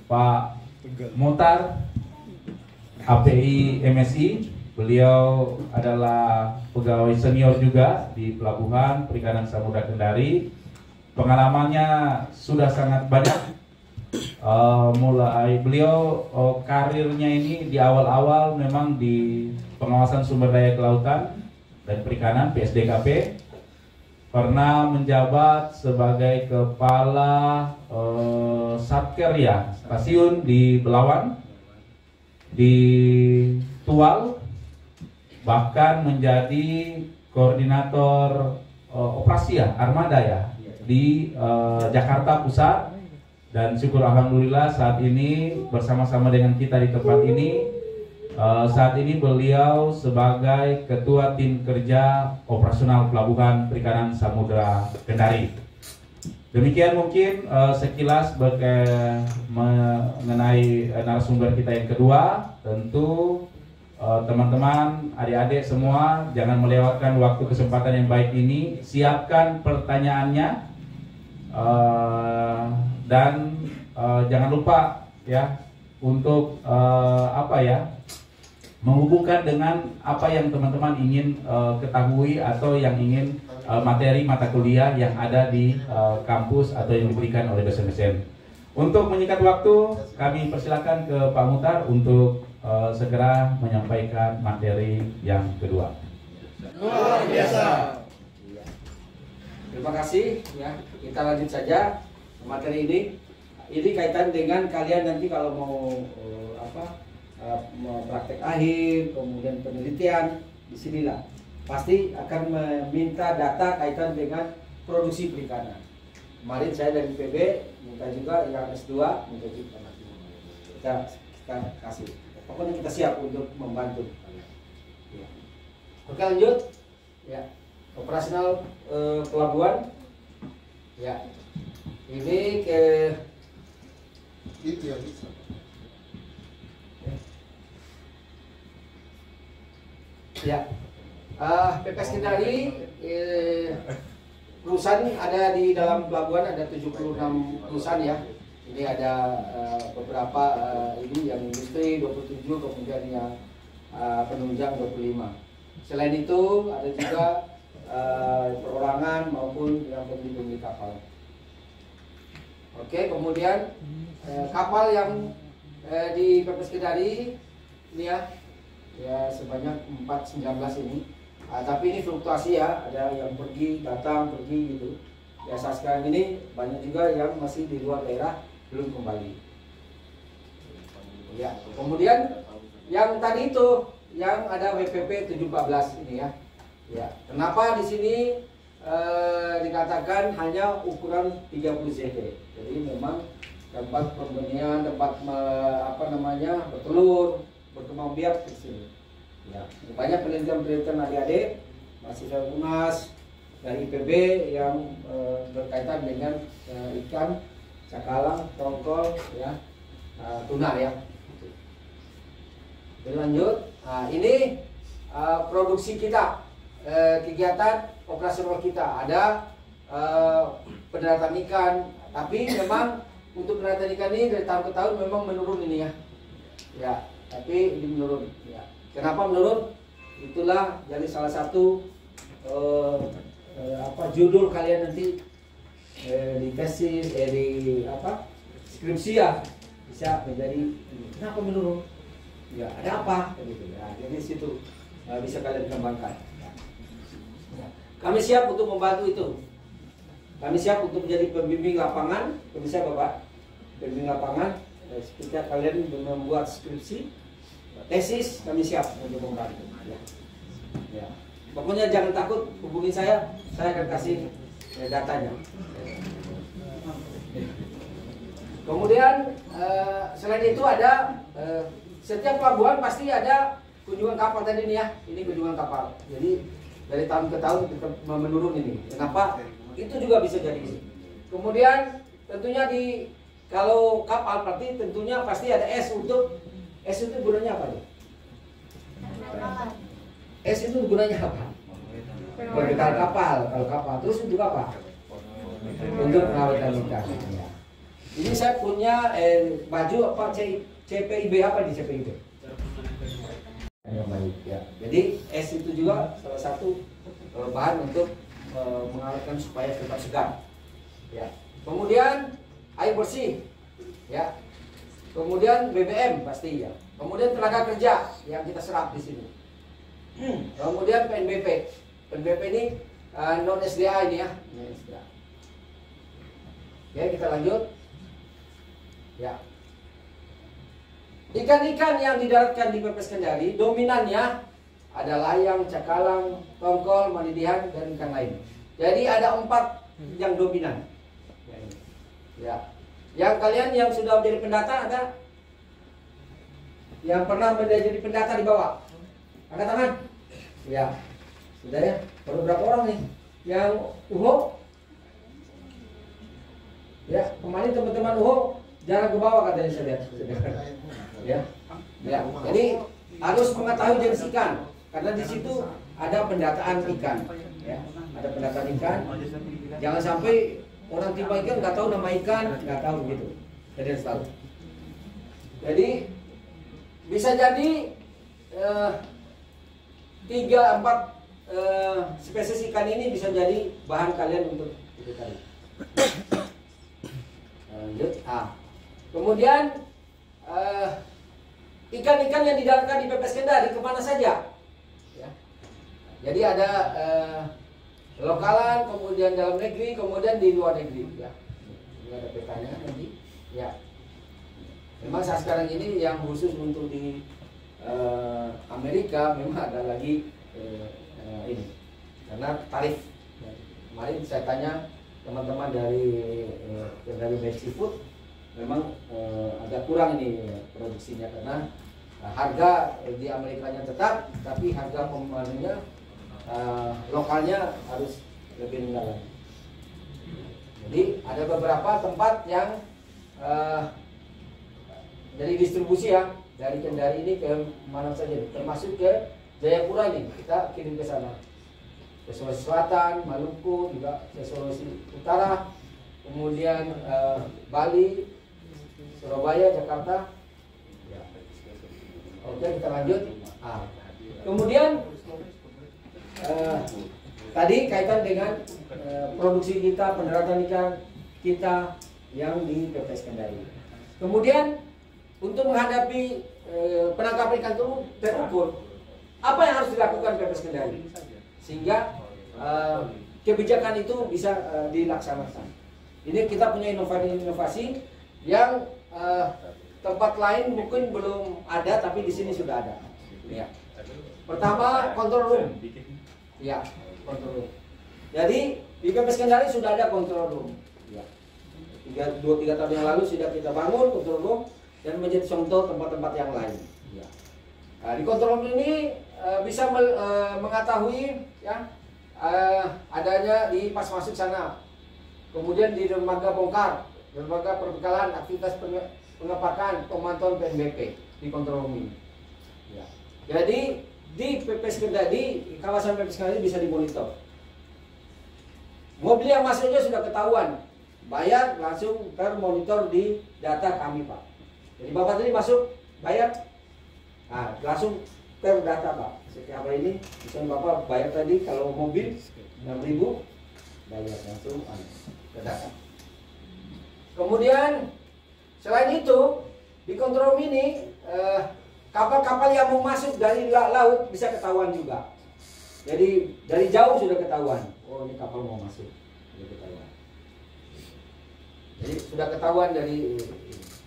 Pak Muhtar, API MSI. Beliau adalah pegawai senior juga di Pelabuhan Perikanan Samudra Kendari. Pengalamannya sudah sangat banyak. Mulai beliau karirnya ini di awal-awal memang di pengawasan sumber daya kelautan dan perikanan PSDKP. Pernah menjabat sebagai kepala Satker ya, stasiun di Belawan, di Tual, bahkan menjadi koordinator operasi ya, armada ya, di Jakarta Pusat. Dan syukur alhamdulillah saat ini bersama-sama dengan kita di tempat ini. Saat ini beliau sebagai Ketua Tim Kerja Operasional Pelabuhan Perikanan Samudra Kendari. Demikian mungkin sekilas mengenai narasumber kita yang kedua. Tentu teman-teman, adik-adik semua jangan melewatkan waktu kesempatan yang baik ini. Siapkan pertanyaannya dan jangan lupa ya untuk menghubungkan dengan apa yang teman-teman ingin ketahui atau yang ingin materi mata kuliah yang ada di kampus atau yang diberikan oleh dosen-dosen. Untuk menyingkat waktu, kami persilakan ke Pak Muhtar untuk segera menyampaikan materi yang kedua. Luar biasa. Terima kasih ya. Kita lanjut saja materi ini. Ini kaitan dengan kalian nanti kalau mau praktek akhir, kemudian penelitian, disinilah pasti akan meminta data kaitan dengan produksi perikanan. Kemarin saya dari PB minta juga yang S2, minta juga kita kasih. Pokoknya kita siap untuk membantu. Ya. Oke, lanjut. Ya, operasional pelabuhan. Ya, ini ke itu yang bisa. Ya, PPS Kendari perusahaan ada di dalam pelabuhan ada 76 perusahaan ya. Ini ada beberapa ini yang industri 27, kemudian yang penunjang 25. Selain itu ada juga perorangan maupun yang pembeli kapal. Oke, kemudian kapal yang di PPS Kendari ini ya sebanyak 419 ini. Tapi ini fluktuasi ya, ada yang pergi, datang, pergi gitu. Ya saat sekarang ini banyak juga yang masih di luar daerah belum kembali. Ya, kemudian yang tadi itu yang ada WPP 714 ini ya. Ya, kenapa di sini dikatakan hanya ukuran 30 cm. Jadi memang tempat pembenihan, tempat bertelur, berkembang biak di sini. Ya, banyak penelitian-penelitian adik-adik mahasiswa UNAS dari IPB yang berkaitan dengan ikan, cakalang, tongkol, ya, tuna ya. Lanjut, ini produksi kita, kegiatan operasional kita ada pendaratan ikan, tapi memang untuk pendaratan ikan ini dari tahun ke tahun memang menurun ini ya. Ya, tapi ini menurun. Ya. Kenapa menurun? Itulah jadi salah satu judul kalian nanti di tesis, skripsi ya bisa menjadi kenapa menurun? Ya ada apa? Gitu. Ya, jadi situ bisa kalian kembangkan. Ya. Kami siap untuk membantu itu. Kami siap untuk menjadi pembimbing lapangan. Bisa Bapak? Pembimbing lapangan. Ketika kalian membuat skripsi, tesis, kami siap untuk membantu. Ya. Ya. Pokoknya jangan takut, hubungi saya akan kasih datanya. Kemudian selain itu ada setiap pelabuhan pasti ada kunjungan kapal tadi nih ya. Ini kunjungan kapal. Jadi dari tahun ke tahun kita menurun ini. Kenapa? Itu juga bisa jadi. Kemudian tentunya kalau kapal berarti tentunya pasti ada S itu gunanya apa nih? S itu gunanya apa? Berbekal kapal, kalau kapal. Terus untuk apa? Untuk perawatan ikan. Ya. Ini saya punya baju apa CPIB apa di CPIB? Yang baik ya. Jadi es itu juga salah satu bahan untuk mengawetkan supaya tetap segar. Ya. Kemudian air bersih, ya. Kemudian BBM pasti ya. Kemudian tenaga kerja yang kita serap di sini. Kemudian PNBP. PNBP ini non SDA ini ya. SDA. Oke, kita lanjut. Ya. Ikan-ikan yang didaratkan di Pepes Kendari dominannya ada layang, cakalang, tongkol, manidihan, dan ikan lain. Jadi ada 4 yang dominan. Ya. Yang kalian yang sudah menjadi pendata ada? Yang pernah menjadi pendata di bawah? Angkat tangan. Ya. Sudah ya. Baru berapa orang nih? Yang UHO? Ya, kemarin teman-teman UHO jarang ke bawah katanya saya lihat. Ya. Ya. Jadi harus mengetahui jenis ikan karena di situ ada pendataan ikan. Ya. Ada pendataan ikan. Jangan sampai orang timba ikan nggak tahu nama ikan, nggak tahu gitu. Jadi harus tahu. Jadi bisa jadi 3-4 spesies ikan ini bisa jadi bahan kalian untuk itu tadi. Lanjut. Kemudian ikan-ikan yang didaratkan di Pepes Kendari kemana saja? Ya. Jadi ada lokalan, kemudian dalam negeri, kemudian di luar negeri. Ya. Ini ada petanya nanti. Ya. Memang saat sekarang ini yang khusus untuk di Amerika memang ada lagi ini karena tarif. Kemarin saya tanya teman-teman dari Best Seafood memang agak kurang ini produksinya karena harga di Amerikanya tetap, tapi harga pemainnya lokalnya harus lebih rendah lagi. Jadi ada beberapa tempat yang dari distribusi ya dari Kendari ini ke mana saja, termasuk ke Jayapura ini kita kirim ke sana, ke Sulawesi Selatan, Maluku, juga ke Sulawesi Utara, kemudian Bali, Surabaya, Jakarta. Ya. Oke, kita lanjut. Kemudian tadi kaitan dengan produksi kita, pendaratan ikan kita yang di Pepes Kendari. Kemudian untuk menghadapi penangkapan ikan terukur, apa yang harus dilakukan Pepes Kendari sehingga kebijakan itu bisa dilaksanakan. Ini kita punya inovasi yang tempat lain mungkin belum ada, tapi di sini sudah ada. Ya. Pertama, control room. Ya, control room. Jadi di Pepes Kendari sudah ada control room. Ya. 2-3 tahun yang lalu sudah kita bangun control room dan menjadi contoh tempat-tempat yang lain. Ya. Nah, di control room ini bisa mengetahui ya adanya di pas masuk sana. Kemudian di dermaga bongkar, dermaga perbekalan, aktivitas pengepakan, pemantauan PNBP di control room ini. Ya. Jadi di Pepes Kendari, di kawasan Pepes Kendari bisa dimonitor. Mobil yang masuknya sudah ketahuan, bayar langsung termonitor di data kami Pak. Jadi Bapak tadi masuk bayar, nah, langsung terdata Pak. Setiap hari ini, misalnya Bapak bayar tadi kalau mobil 6.000, bayar langsung terdata. Kemudian selain itu di kontrol ini kapal-kapal yang mau masuk dari laut bisa ketahuan juga. Jadi dari jauh sudah ketahuan. Oh ini kapal mau masuk, sudah ketahuan. Jadi sudah ketahuan dari.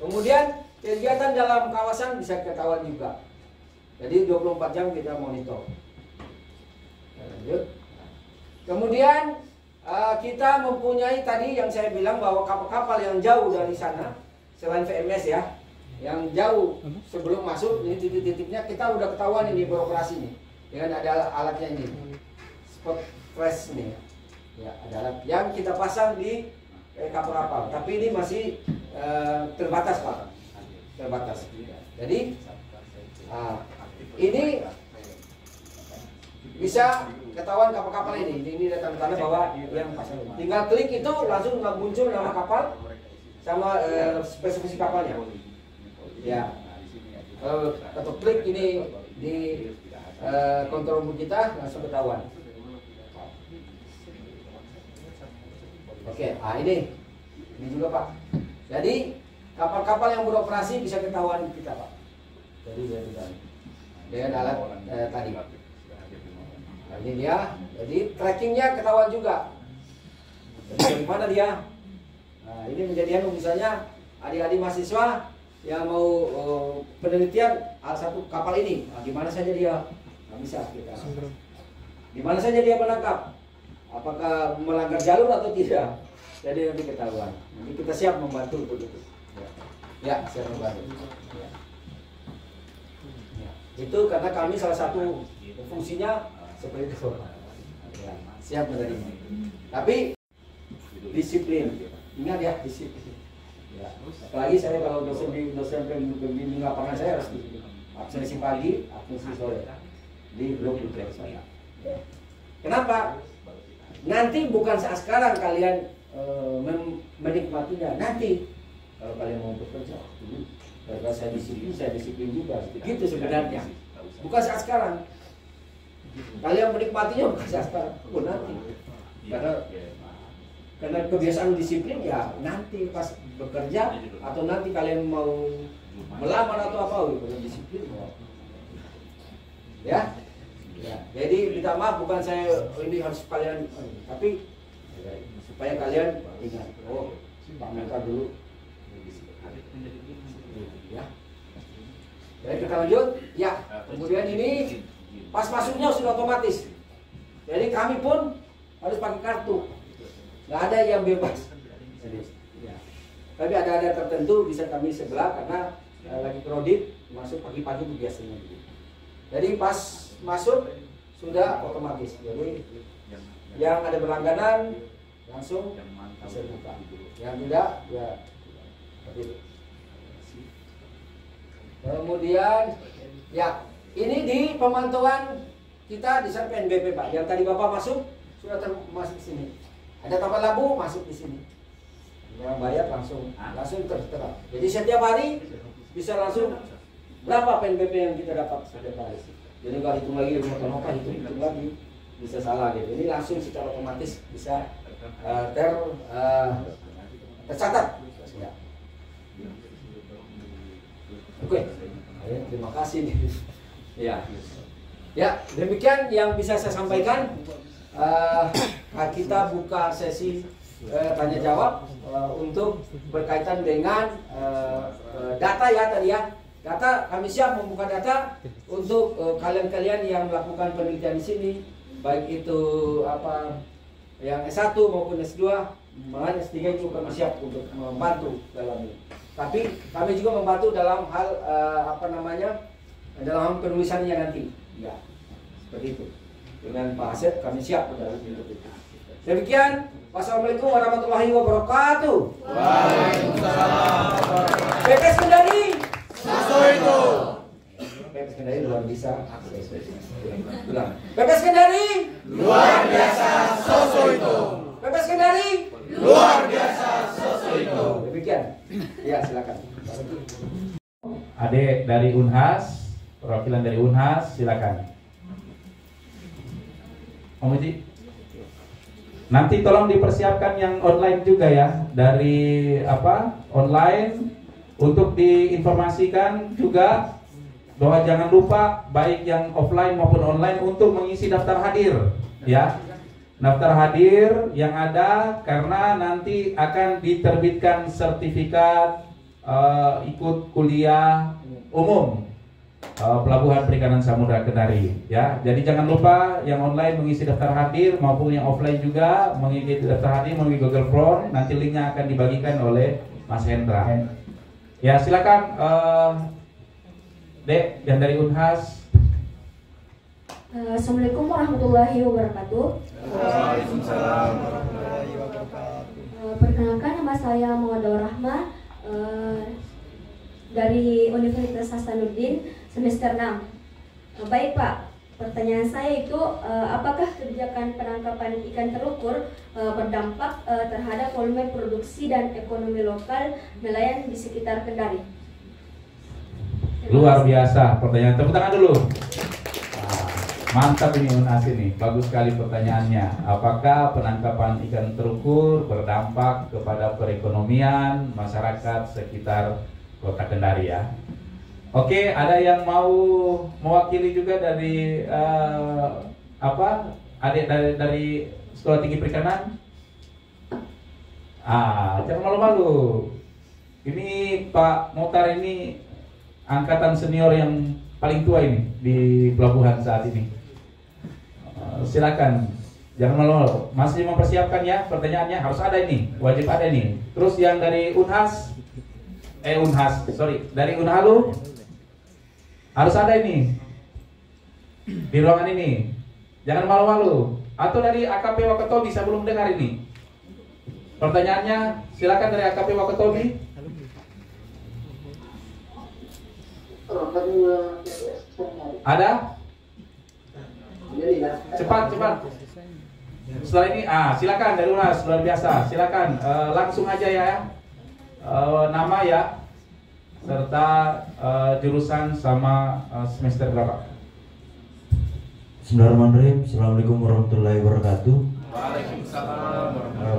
Kemudian kegiatan dalam kawasan bisa ketahuan juga. Jadi 24 jam kita monitor. Lanjut. Kemudian kita mempunyai tadi yang saya bilang bahwa kapal-kapal yang jauh dari sana, selain VMS ya, yang jauh sebelum masuk ini titik-titiknya kita udah ketahuan ini beroperasi nih dengan ada alatnya ini, spot flash nih. Ya ada alat yang kita pasang di kapal-kapal, tapi ini masih terbatas Pak, terbatas. Jadi ini bisa ketahuan kapal-kapal ini. Ini tanda-tanda bahwa yang pasang. Tinggal klik itu langsung muncul nama kapal sama spesifikasi kapalnya. Ya. Atau klik ini di kontrol room kita langsung ketahuan. Oke, ini juga Pak. Jadi kapal-kapal yang beroperasi bisa ketahuan kita Pak. Jadi dengan alat tadi. Nah, ini dia. Jadi trackingnya ketahuan juga. Jadi dari mana dia? Nah, ini menjadi misalnya adik-adik mahasiswa yang mau penelitian satu kapal ini, di mana saja dia bisa kita. Di mana saja dia menangkap, apakah melanggar jalur atau tidak. Jadi nanti ketahuan. Nanti kita siap membantu untuk itu. Ya, siap membantu. Ya. Ya. Itu karena kami salah satu fungsinya seperti itu. Ya, siap menerima. Tapi disiplin. Ingat ya, disiplin. Ya. Apalagi saya kalau dosen pembimbing lapangan saya harus absensi pagi, absensi sore di blok saya. Kenapa? Nanti bukan saat sekarang kalian menikmatinya. Nanti kalau kalian mau bekerja, kalau saya disiplin juga. Gitu sebenarnya. Bukan saat sekarang. Kalian menikmatinya bukan saat sekarang, nanti. Karena kebiasaan disiplin ya nanti pas bekerja atau nanti kalian mau melamar atau apa gitu disiplin ya. Ya, jadi minta maaf bukan saya ini harus kalian tapi supaya kalian ingat Pak Muka dulu ya. Jadi kita lanjut ya. Kemudian ini pas masuknya sudah otomatis. Jadi kami pun harus pakai kartu. Nggak ada yang bebas. Jadi, ya. Tapi ada tertentu bisa kami sebelah karena lagi kredit masuk pagi-pagi biasanya. Jadi pas masuk sudah otomatis. Jadi yang ada berlangganan langsung bisa buka. Yang tidak ya seperti itu. Kemudian ya ini di pemantauan kita di PNBP Pak. Yang tadi Bapak masuk sudah masuk ke sini. Ada kapal labu masuk di sini. Yang bayar langsung tertera. Jadi setiap hari bisa langsung berapa PNBP yang kita dapat setiap hari. Jadi kalau hitung lagi motor hitung lagi bisa salah gitu. Ini langsung secara otomatis bisa tercatat. Ya. Oke. Terima kasih nih. Ya. Ya, demikian yang bisa saya sampaikan. Kita buka sesi tanya jawab untuk berkaitan dengan data ya tadi ya. Data kami siap membuka data untuk kalian-kalian yang melakukan penelitian di sini, baik itu apa yang S1 maupun S2, bahkan S3 juga kami siap untuk membantu dalam ini. Tapi kami juga membantu dalam hal dalam penulisannya nanti. Ya, seperti itu. Dengan Pak Asep kami siap dalam itu. Demikian, wassalamualaikum warahmatullahi wabarakatuh. Waalaikumsalam. PPS Kendari. Sosoito. PPS Kendari luar biasa. Ulang. PPS Kendari. Luar biasa Sosoito. PPS Kendari. Luar biasa Sosoito. Demikian. Ya, silakan. Adik dari Unhas, perwakilan dari Unhas, silakan. Om Uji. Nanti tolong dipersiapkan yang online juga ya, dari online untuk diinformasikan juga bahwa jangan lupa baik yang offline maupun online untuk mengisi daftar hadir ya. Daftar hadir yang ada karena nanti akan diterbitkan sertifikat ikut kuliah umum Pelabuhan Perikanan Samudra Kendari ya. Jadi jangan lupa yang online mengisi daftar hadir maupun yang offline juga mengisi daftar hadir melalui Google Form. Nanti linknya akan dibagikan oleh Mas Hendra. Ya silakan Dek yang dari Unhas. Assalamualaikum warahmatullahi wabarakatuh. Waalaikumsalam warahmatullahi wabarakatuh. Perkenalkan nama saya Muhammad Rahma dari Universitas Hasanuddin semester 6. Baik Pak, Pertanyaan saya itu, apakah kebijakan penangkapan ikan terukur berdampak terhadap volume produksi dan ekonomi lokal nelayan di sekitar Kendari? Luar biasa pertanyaan. Tepuk tangan dulu. Mantap ini Unas ini, bagus sekali pertanyaannya. Apakah penangkapan ikan terukur berdampak kepada perekonomian masyarakat sekitar Kota Kendari ya? Oke, ada yang mau mewakili juga dari adik dari Sekolah Tinggi Perikanan? Jangan malu-malu. Ini Pak Motar ini angkatan senior yang paling tua ini di pelabuhan saat ini. Silakan, jangan malu-malu. Masih mempersiapkan ya pertanyaannya, harus ada ini, wajib ada ini. Terus yang dari dari Unhalu harus ada ini di ruangan ini. Jangan malu-malu. Atau dari AKP Wakatobi, saya belum dengar ini. Pertanyaannya, silakan dari AKP Wakatobi. Ada? Cepat. Setelah ini, silakan dari Unas, luar biasa. Silakan, langsung aja ya. Nama ya, serta jurusan sama semester berapa? Bismillahirrahmanirrahim. Assalamualaikum warahmatullahi wabarakatuh. Waalaikumsalam.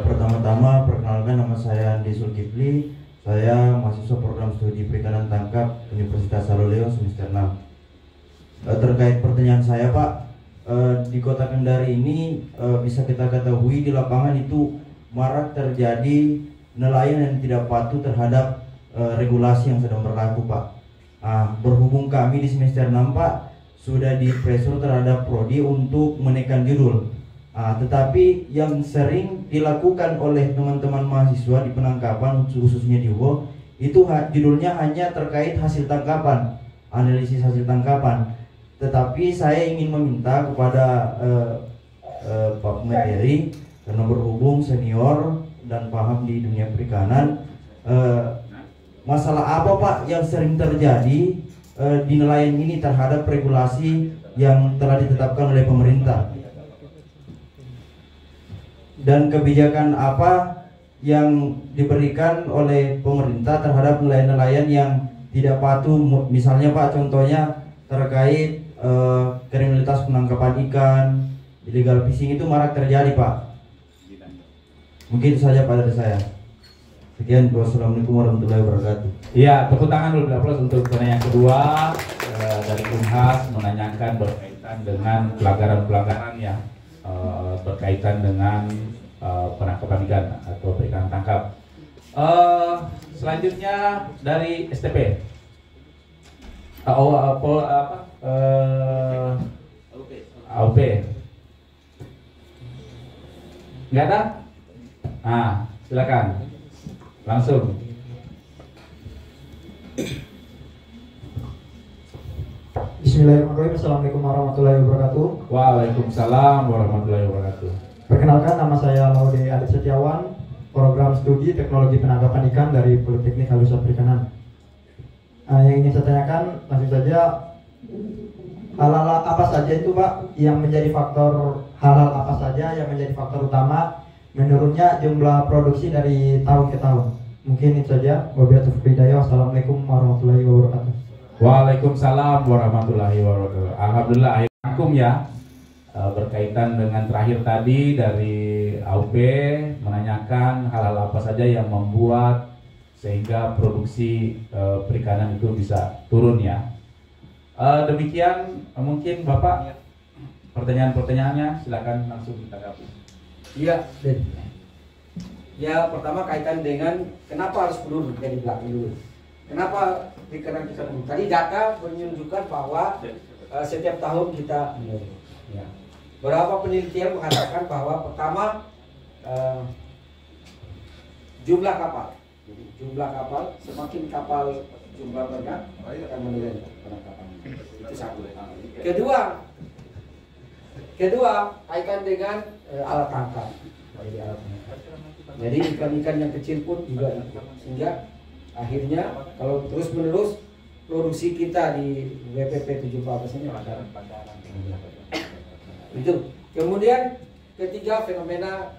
Pertama-tama perkenalkan, nama saya Andi Zulkifli. Saya mahasiswa program studi perikanan tangkap Universitas Saloleo semester 6. Terkait pertanyaan saya Pak, di Kota Kendari ini bisa kita ketahui di lapangan itu marak terjadi nelayan yang tidak patuh terhadap regulasi yang sedang berlaku Pak. Berhubung kami di semester 6 Pak sudah di pressure terhadap prodi untuk menaikkan judul, tetapi yang sering dilakukan oleh teman-teman mahasiswa di penangkapan khususnya di UO itu judulnya hanya terkait hasil tangkapan, analisis hasil tangkapan. Tetapi saya ingin meminta kepada Pak Materi, karena berhubung senior dan paham di dunia perikanan, masalah apa Pak yang sering terjadi di nelayan ini terhadap regulasi yang telah ditetapkan oleh pemerintah, dan kebijakan apa yang diberikan oleh pemerintah terhadap nelayan-nelayan yang tidak patuh. Misalnya Pak, contohnya terkait kriminalitas penangkapan ikan, illegal fishing itu marak terjadi Pak. Mungkin itu saja Pak dari saya. Sekian, wassalamualaikum warahmatullahi wabarakatuh. Iya, tepuk tangan dulu untuk pertanyaan kedua dari Unhas, menanyakan berkaitan dengan pelanggaran-pelanggaran yang berkaitan dengan penangkapan ikan atau perikanan tangkap. Selanjutnya dari STP. AUP. Nggak ada? Silakan. Langsung. Bismillahirrahmanirrahim. Assalamualaikum warahmatullahi wabarakatuh. Waalaikumsalam warahmatullahi wabarakatuh. Perkenalkan, nama saya Laude Adit Setiawan, program studi teknologi penangkapan ikan dari Politeknik Halusa Perikanan. Yang ingin saya tanyakan, langsung saja, hal-hal apa saja itu Pak yang menjadi faktor, hal-hal apa saja yang menjadi faktor utama menurunnya jumlah produksi dari tahun ke tahun? Mungkin itu saja. Wabillahi taufiq wal hidayah. Wassalamualaikum warahmatullahi wabarakatuh. Waalaikumsalam warahmatullahi wabarakatuh. Alhamdulillah, akhir rangkum ya. Berkaitan dengan terakhir tadi dari AUP menanyakan hal-hal apa saja yang membuat sehingga produksi perikanan itu bisa turun ya. Demikian mungkin Bapak pertanyaan-pertanyaannya, silakan langsung ditanggapi. Iya, ya pertama kaitan dengan kenapa harus menurun dari belakang dulu. Kenapa perikanan kita menurun? Tadi data menunjukkan bahwa setiap tahun kita menurun. Ya. Beberapa penelitian mengatakan bahwa pertama jumlah kapal. Jadi, jumlah kapal, semakin kapal jumlah banyak akan menurun penangkapan. Itu satu. Kedua kaitan dengan alat tangkap. Jadi ikan-ikan yang kecil pun juga ikut, sehingga akhirnya kalau terus menerus produksi kita di WPP 714 ini ada. Itu. Kemudian ketiga fenomena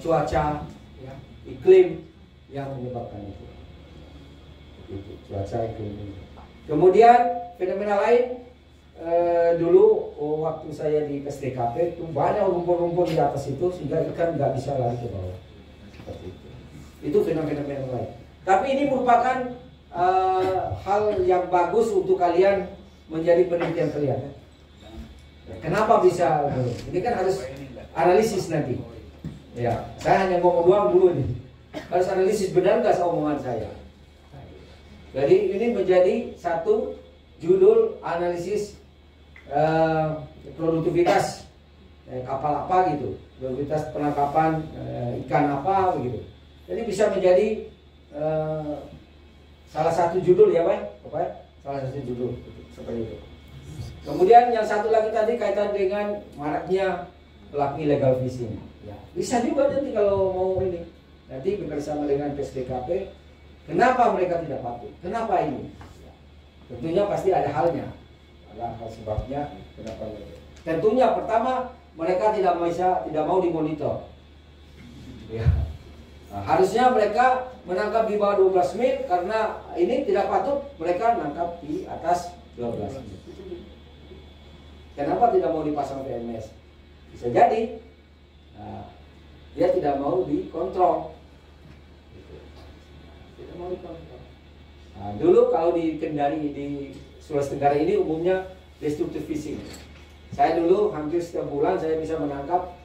cuaca, ya, iklim yang menyebabkan itu. Cuaca iklim. Kemudian fenomena lain dulu waktu saya di SDKP itu banyak rumput-rumput di atas itu sehingga ikan nggak bisa lari ke bawah. Seperti itu. Itu fenomena lain. Tapi ini merupakan hal yang bagus untuk kalian menjadi penelitian kalian. Kenapa bisa? Ini kan harus analisis nanti. Ya, saya hanya ngomong doang dulu nih. Harus analisis benar nggak omongan saya. Jadi ini menjadi satu judul analisis produktivitas kapal apa gitu, produktivitas penangkapan ikan apa gitu. Jadi bisa menjadi salah satu judul ya, Pak. Salah satu judul seperti itu. Kemudian yang satu lagi tadi kaitan dengan maraknya pelaku illegal fishing. Ya, bisa juga nanti kalau mau ini. Nanti bersama dengan PSDKP, kenapa mereka tidak patuh? Kenapa ini? Ya, tentunya pasti ada halnya. Ada hal sebabnya kenapa mereka. Tentunya pertama mereka tidak mau dimonitor. Ya. Nah, harusnya mereka menangkap di bawah 12 mil karena ini tidak patut mereka menangkap di atas 12 mil. Kenapa tidak mau dipasang PMS? Bisa jadi dia tidak mau dikontrol. Tidak mau dikontrol. Nah, dulu kalau di Kendari di Sulawesi Tenggara ini umumnya destructive fishing. Saya dulu hampir setiap bulan saya bisa menangkap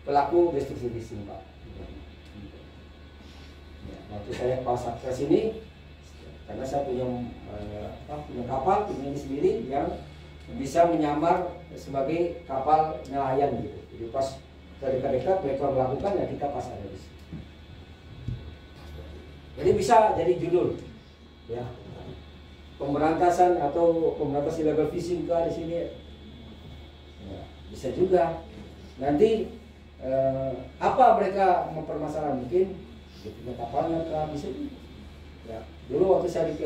pelaku destructive fishing, Pak. Waktu saya pas ke sini, karena saya punya kapal punya sendiri yang bisa menyamar sebagai kapal nelayan gitu. Jadi pas dekat-dekat mereka melakukan ya kita pas ada di sini. Jadi bisa jadi judul, ya, pemberantasan atau pemberantasan illegal fishing di sini. Ya, bisa juga. Nanti apa mereka mempermasalahkan mungkin punya kapalnya bisa juga. Ya, dulu waktu saya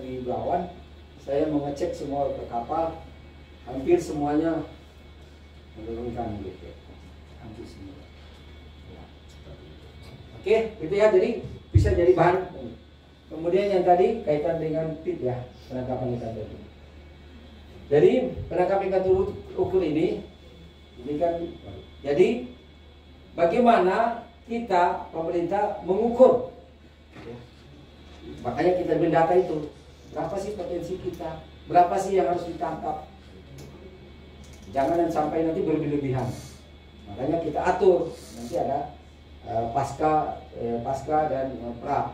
di Belawan, saya mengecek semua kapal. Hampir semuanya menurunkan gitu, hampir semua. Ya, oke, itu ya. Jadi bisa jadi bahan. Kemudian yang tadi kaitan dengan PIT ya, penangkapan ikan terukur. Jadi penangkapan ikan terukur ini kan. Jadi bagaimana kita pemerintah mengukur? Ya. Makanya kita mendata itu. Berapa sih potensi kita? Berapa sih yang harus ditangkap? Jangan sampai nanti berlebihan. Makanya kita atur nanti ada pasca dan pra.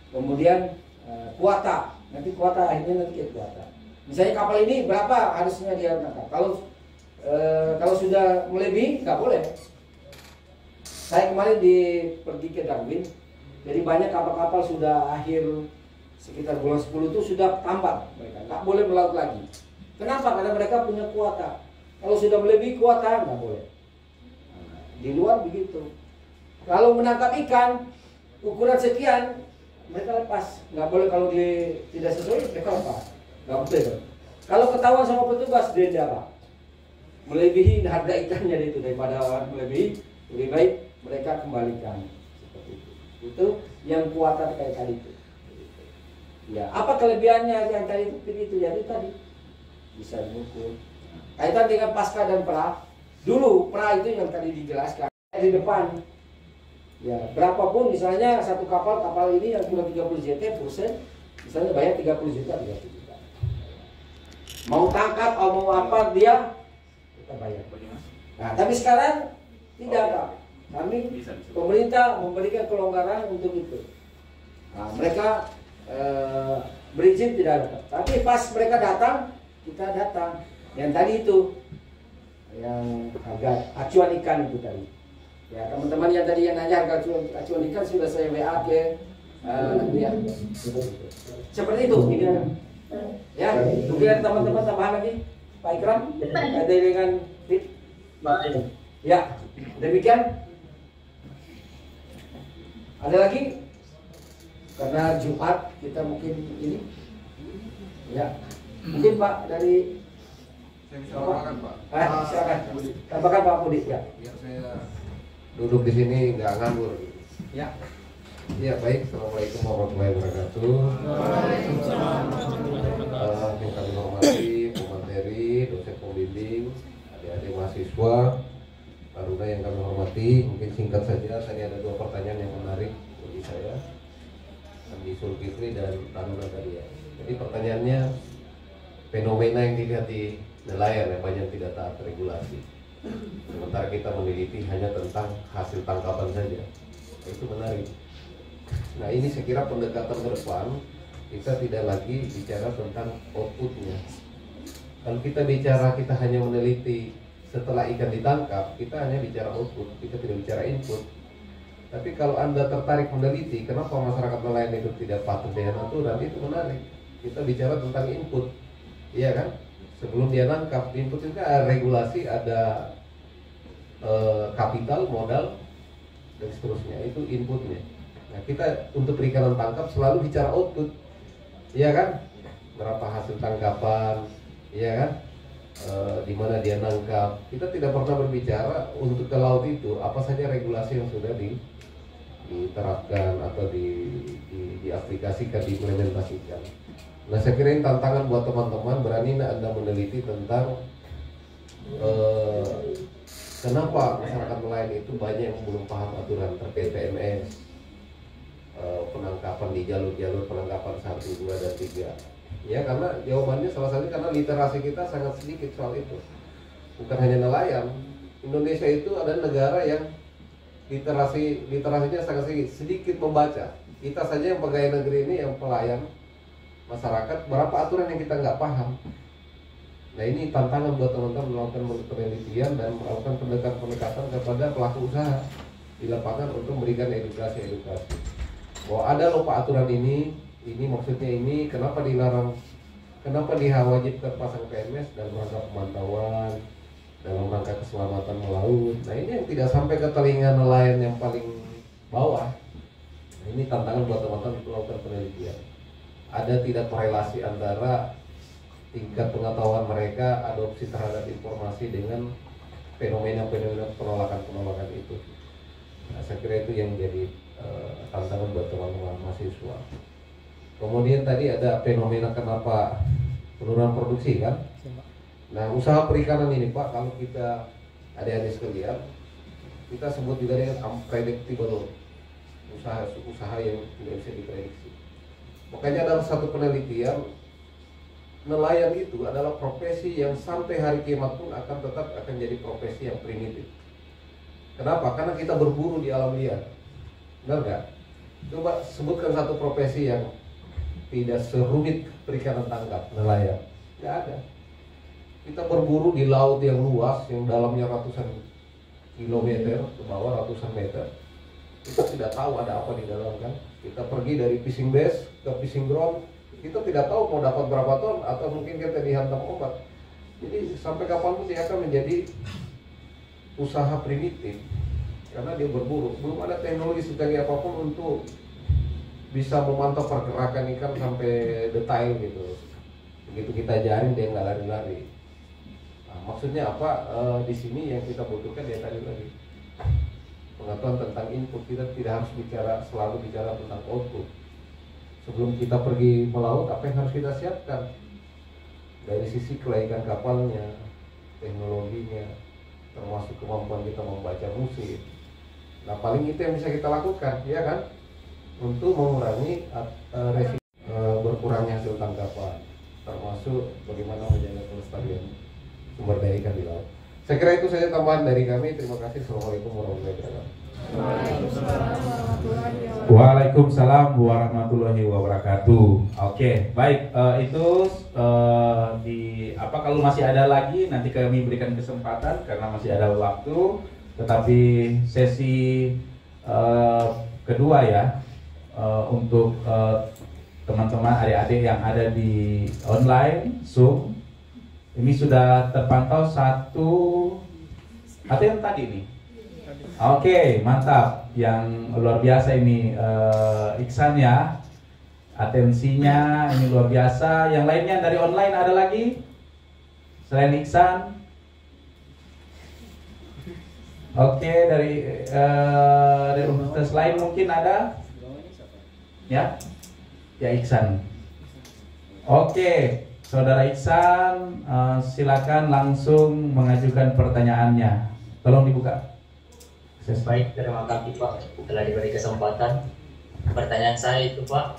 Kemudian kuota. Nanti kuota akhirnya nanti kita kuota. Misalnya kapal ini berapa harusnya dia menangkap? Kalau sudah melebihi nggak boleh. Saya kemarin pergi ke Darwin. Jadi banyak kapal-kapal sudah akhir sekitar bulan 10 itu sudah tambang mereka nggak boleh melaut lagi. Kenapa? Karena mereka punya kuota. Kalau sudah melebihi kuota, nggak boleh. Di luar begitu. Kalau menangkap ikan, ukuran sekian, mereka lepas. Nggak boleh kalau tidak sesuai, mereka lepas. Nggak boleh. Kalau ketahuan sama petugas, denda Pak. Melebihi harga ikannya itu daripada melebihi, lebih baik mereka kembalikan. Seperti itu. Itu yang kuota kayak tadi itu. Ya, apa kelebihannya yang tadi itu? Jadi tadi bisa diukur. Kaitan dengan pasca dan pra. Dulu pra itu yang tadi dijelaskan di depan. Ya, berapapun misalnya satu kapal ini yang cuma 30 JT persen, misalnya bayar 30 juta, 30 juta. Mau tangkap atau mau apa dia kita bayar. Nah, tapi sekarang tidak Pak. Kami pemerintah memberikan kelonggaran untuk itu. Nah, mereka berizin tidak ada. Tapi pas mereka datang, kita datang. Yang tadi itu yang harga acuan ikan itu tadi. Ya, teman-teman yang tadi yang nanya harga acuan ikan sudah saya WA ke dia. Seperti itu ini kan. Ya, mungkin ada teman-teman tambahan lagi Pak Ikram ada dengan tip. Ya, demikian. Ada lagi? karena Jumat kita mungkin ini ya mungkin Pak dari Saya bisa tambahkan, Pak. silakan tambahkan Pak Budi ya. Biar saya duduk di sini nggak nganggur. Ya. Ya baik, assalamualaikum warahmatullahi wabarakatuh. Yang kami hormati pemateri, dosen pembimbing, adik-adik mahasiswa, Taruna yang kami hormati. Mungkin singkat saja, tadi ada 2 pertanyaan yang menarik bagi saya, Andi Zulkifli dan Taruna tadi ya. Jadi pertanyaannya, fenomena yang dilihat di nelayan yang banyak tidak taat regulasi. Sementara kita meneliti hanya tentang hasil tangkapan saja. Itu menarik. Nah ini saya kira pendekatan ke depan kita tidak lagi bicara tentang outputnya. Kalau kita bicara kita hanya meneliti setelah ikan ditangkap, kita hanya bicara output, kita tidak bicara input. Tapi kalau Anda tertarik meneliti kenapa masyarakat nelayan itu tidak patuh dengan aturan, itu menarik. Kita bicara tentang input, iya kan? Sebelum dia nangkap, input itu ada regulasi, ada kapital, modal, dan seterusnya. Itu inputnya. Nah kita untuk perikanan tangkap selalu bicara output, iya kan? Berapa hasil tangkapan, iya kan? Di mana dia nangkap. Kita tidak pernah berbicara untuk ke laut itu apa saja regulasi yang sudah diterapkan atau diaplikasikan, diimplementasikan. Nah saya kira ini tantangan buat teman-teman, berani Anda meneliti tentang kenapa masyarakat nelayan itu banyak yang belum paham aturan terkait PMS, penangkapan di jalur-jalur penangkapan 1, 2, dan 3. Ya karena jawabannya salah satunya karena literasi kita sangat sedikit soal itu. Bukan hanya nelayan, Indonesia itu ada negara yang literasinya sangat sedikit membaca. Kita saja yang pegawai negeri ini, yang pelayan masyarakat, berapa aturan yang kita nggak paham. Nah ini tantangan buat teman-teman melakukan penelitian dan melakukan pendekatan kepada pelaku usaha di lapangan untuk memberikan edukasi bahwa ada loh Pak aturan ini maksudnya ini, kenapa dilarang, kenapa diwajibkan pasang PMS dalam rangka pemantauan, dalam rangka keselamatan melaut. Nah ini yang tidak sampai ke telinga nelayan yang paling bawah. Nah, ini tantangan buat teman-teman untuk melakukan penelitian. Ada tidak korelasi antara tingkat pengetahuan mereka, adopsi terhadap informasi dengan fenomena-fenomena penolakan itu. Nah, saya kira itu yang menjadi tantangan buat teman-teman mahasiswa. Kemudian tadi ada fenomena kenapa penurunan produksi kan? Nah usaha perikanan ini Pak, kalau kita adik-adik sekalian, kita sebut juga dengan unpredictable, usaha yang tidak bisa diprediksi. Makanya dalam satu penelitian, nelayan itu adalah profesi yang sampai hari kiamat pun akan jadi profesi yang primitif. Kenapa? Karena kita berburu di alam liar. Benar nggak? Coba sebutkan satu profesi yang tidak serumit perikanan tangkap, nelayan. Nggak ada. Kita berburu di laut yang luas, yang dalamnya ratusan kilometer, ke bawah ratusan meter. Kita tidak tahu ada apa di dalam kan. Kita pergi dari fishing base ke fishing ground, kita tidak tahu mau dapat berapa ton atau mungkin kita dihantam ombak. Jadi sampai kapanpun dia akan menjadi usaha primitif karena dia berburu. Belum ada teknologi secanggih apapun untuk bisa memantau pergerakan ikan sampai detail gitu. Begitu kita jaring dia nggak lari-lari. Nah, maksudnya apa? Di sini yang kita butuhkan ya tadi pengetahuan tentang input. Kita tidak harus selalu bicara tentang output. Sebelum kita pergi melaut, apa yang harus kita siapkan? Dari sisi kelaikan kapalnya, teknologinya, termasuk kemampuan kita membaca musim. Nah paling itu yang bisa kita lakukan, ya kan? Untuk mengurangi resiko berkurangnya hasil tangkapan, termasuk bagaimana menjaga kelestarian sumber daya ikan di laut. Saya kira itu saja tambahan dari kami. Terima kasih. Assalamualaikum warahmatullahi wabarakatuh. Waalaikumsalam warahmatullahi wabarakatuh. Oke, baik. Itu kalau masih ada lagi nanti kami berikan kesempatan karena masih ada waktu. Tetapi sesi kedua ya untuk teman-teman adik-adik yang ada di online Zoom. Ini sudah terpantau satu atau yang tadi nih. Oke, mantap. Yang luar biasa ini Iksan ya. atensinya ini luar biasa. Yang lainnya dari online ada lagi selain Iksan? Oke, dari universitas lain mungkin ada? Ya, ya Iksan. Oke, Saudara Iksan, silakan langsung mengajukan pertanyaannya. Tolong dibuka. Baik, terima kasih Pak telah diberi kesempatan. Pertanyaan saya itu Pak,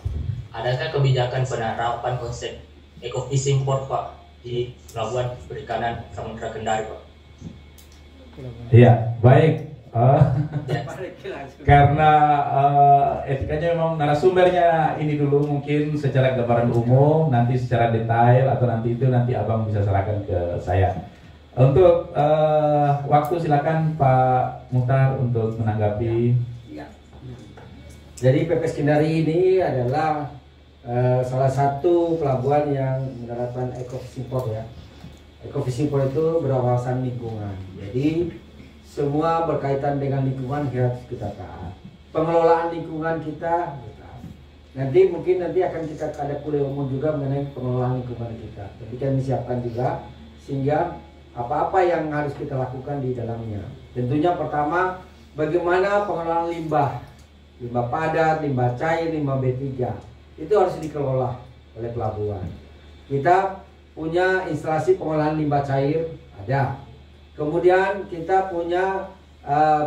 adakah kebijakan penerapan konsep eco-fishing port Pak di pelabuhan perikanan Samudra Kendari Pak? Iya, baik. Karena etikanya memang narasumbernya ini dulu mungkin secara gambaran umum, nanti secara detail atau nanti abang bisa serahkan ke saya. Untuk waktu silakan Pak Muhtar untuk menanggapi. Ya. Jadi PPS Kendari ini adalah salah satu pelabuhan yang menerapkan eco-fishing port ya. Eco-fishing port itu berwawasan lingkungan. Jadi semua berkaitan dengan lingkungan harus kita taat. Pengelolaan lingkungan kita. Nanti akan kita ada kuliah umum juga mengenai pengelolaan lingkungan kita. Tapi kan disiapkan juga sehingga apa-apa yang harus kita lakukan di dalamnya. Tentunya pertama bagaimana pengelolaan limbah padat, limbah cair, limbah B3 itu harus dikelola oleh pelabuhan. Kita punya instalasi pengolahan limbah cair ada. Kemudian kita punya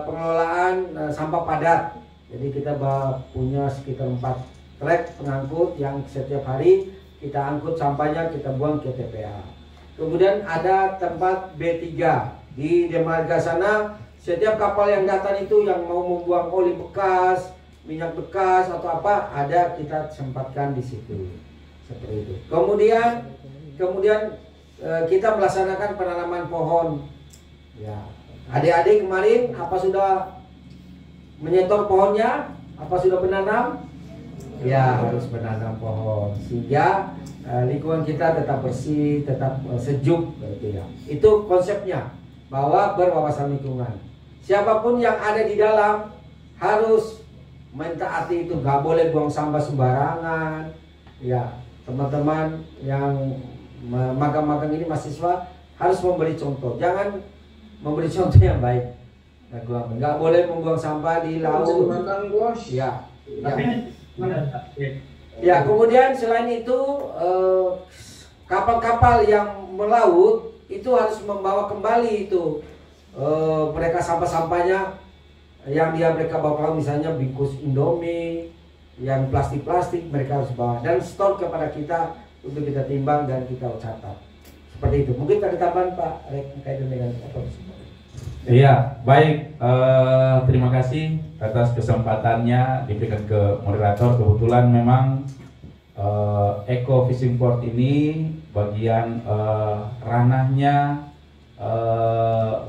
pengelolaan sampah padat. Jadi kita punya sekitar 4 trek pengangkut yang setiap hari kita angkut sampahnya, kita buang ke TPA. Kemudian ada tempat B3 di dermaga sana. Setiap kapal yang datang itu yang mau membuang oli bekas, minyak bekas atau apa, ada kita sempatkan di situ. Seperti itu. Kemudian kita melaksanakan penanaman pohon. Ya, adik-adik kemarin apa sudah menyetor pohonnya? Apa sudah menanam? Ya, harus menanam pohon sehingga lingkungan kita tetap bersih, tetap sejuk, gitu ya. Itu konsepnya bahwa berwawasan lingkungan. Siapapun yang ada di dalam harus mentaati itu, nggak boleh buang sampah sembarangan. Ya, teman-teman yang magang-magang ini mahasiswa harus memberi contoh. Jangan memberi contoh yang baik. Nggak boleh membuang sampah di laut. Ya. Ya, kemudian selain itu kapal-kapal yang melaut itu harus membawa kembali itu mereka sampah-sampahnya yang mereka bawa, misalnya bungkus Indomie, yang plastik-plastik mereka harus bawa dan store kepada kita untuk kita timbang dan kita catat. Seperti itu. Mungkin ada tambahan Pak kaitan dengan apa? Iya, baik. Terima kasih atas kesempatannya diberikan ke moderator. Kebetulan memang Eco Fishing Port ini bagian ranahnya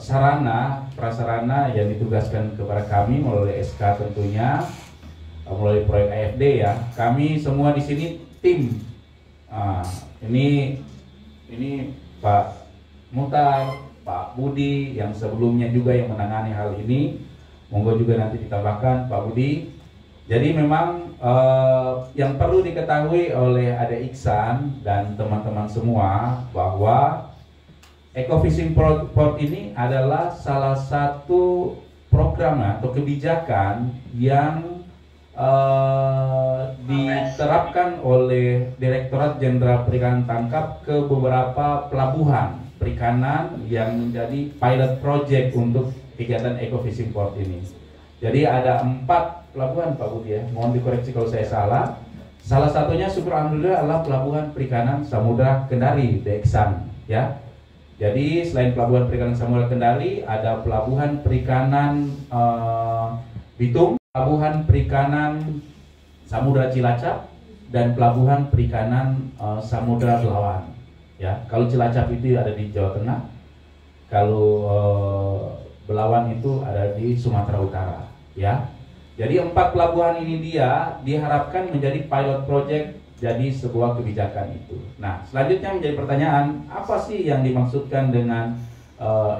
sarana prasarana yang ditugaskan kepada kami melalui SK tentunya, melalui proyek AFD ya. Kami semua di sini tim. Ini Pak Muhtar, Pak Budi yang sebelumnya juga yang menangani hal ini, monggo juga nanti ditambahkan Pak Budi. Jadi memang yang perlu diketahui oleh Adik Iksan dan teman-teman semua bahwa Eco Fishing Port ini adalah salah satu program atau kebijakan yang diterapkan oleh Direktorat Jenderal Perikanan Tangkap ke beberapa pelabuhan perikanan yang menjadi pilot project untuk kegiatan Eco Fishing Port ini. Jadi ada 4 pelabuhan Pak Budi ya, mohon dikoreksi kalau saya salah. Salah satunya syukur alhamdulillah adalah pelabuhan perikanan Samudra Kendari, Deksan ya. Jadi selain pelabuhan perikanan Samudra Kendari, ada pelabuhan perikanan Bitung, pelabuhan perikanan Samudra Cilacap, dan pelabuhan perikanan Samudra Belawan. Ya, kalau Cilacap itu ada di Jawa Tengah, kalau Belawan itu ada di Sumatera Utara. Ya, jadi 4 pelabuhan ini dia diharapkan menjadi pilot project, jadi sebuah kebijakan itu. Nah, selanjutnya menjadi pertanyaan, apa sih yang dimaksudkan dengan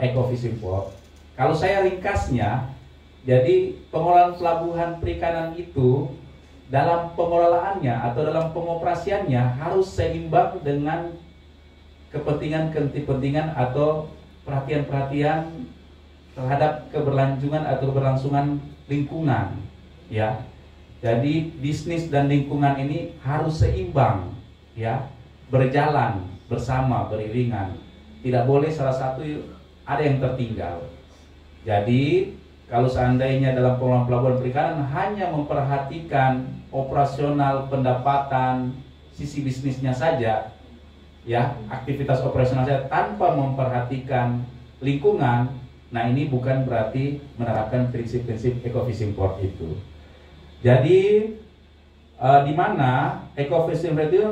Eco Fishing Port? Kalau saya ringkasnya, jadi pengelolaan pelabuhan perikanan itu dalam pengelolaannya atau dalam pengoperasiannya harus seimbang dengan kepentingan atau perhatian-perhatian terhadap keberlangsungan atau keberlangsungan lingkungan, ya. Jadi bisnis dan lingkungan ini harus seimbang, ya, berjalan bersama, beriringan. Tidak boleh salah satu ada yang tertinggal. Jadi kalau seandainya dalam pengelolaan pelabuhan perikanan hanya memperhatikan operasional, pendapatan, sisi bisnisnya saja, ya, aktivitas operasional saja tanpa memperhatikan lingkungan, nah ini bukan berarti menerapkan prinsip-prinsip ecofishing port itu. Jadi di mana ecofishing port itu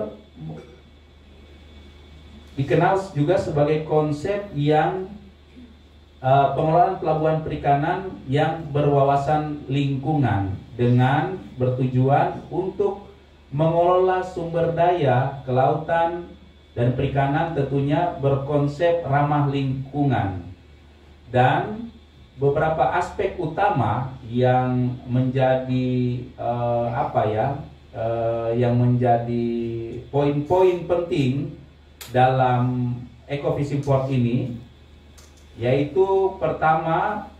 dikenal juga sebagai konsep yang pengelolaan pelabuhan perikanan yang berwawasan lingkungan dengan bertujuan untuk mengelola sumber daya kelautan dan perikanan tentunya berkonsep ramah lingkungan. Dan beberapa aspek utama yang menjadi yang menjadi poin-poin penting dalam ecofishing port ini, yaitu pertama,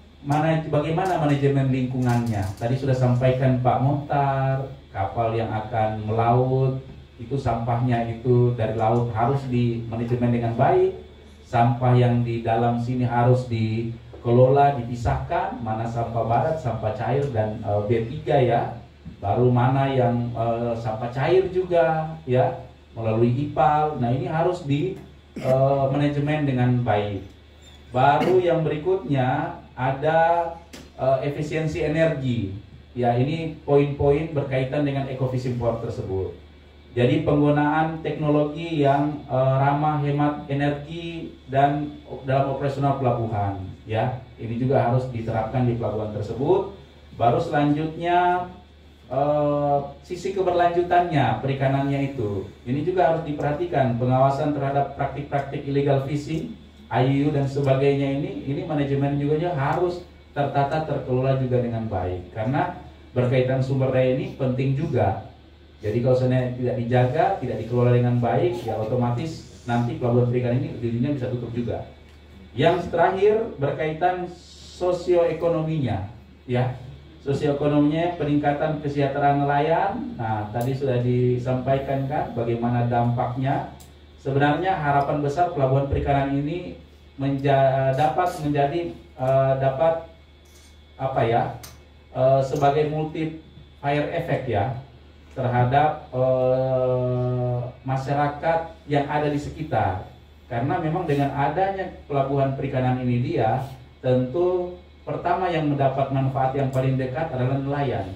bagaimana manajemen lingkungannya. Tadi sudah sampaikan Pak Mohtar, kapal yang akan melaut itu sampahnya itu dari laut harus dimanajemen dengan baik. Sampah yang di dalam sini harus dikelola, dipisahkan, mana sampah barat, sampah cair, dan B3 ya. Baru mana yang sampah cair juga ya, melalui IPAL. Nah ini harus di manajemen dengan baik. Baru yang berikutnya ada efisiensi energi. Ya, ini poin-poin berkaitan dengan ecofishing port tersebut. Jadi penggunaan teknologi yang ramah hemat energi dan dalam operasional pelabuhan, ya. Ini juga harus diterapkan di pelabuhan tersebut. Baru selanjutnya sisi keberlanjutannya perikanannya itu. Ini juga harus diperhatikan, pengawasan terhadap praktik-praktik illegal fishing, IUU dan sebagainya ini manajemen juga harus tertata, terkelola juga dengan baik, karena berkaitan sumber daya ini penting juga. Jadi kalau seandainya tidak dijaga, tidak dikelola dengan baik, ya otomatis nanti pelabuhan perikanan ini dirinya bisa tutup juga. Yang terakhir berkaitan sosioekonominya, ya, sosioekonominya peningkatan kesejahteraan nelayan. Nah tadi sudah disampaikan kan bagaimana dampaknya. Sebenarnya harapan besar pelabuhan perikanan ini dapat sebagai multiplier effect ya terhadap masyarakat yang ada di sekitar. Karena memang dengan adanya pelabuhan perikanan ini dia tentu pertama yang mendapat manfaat yang paling dekat adalah nelayan.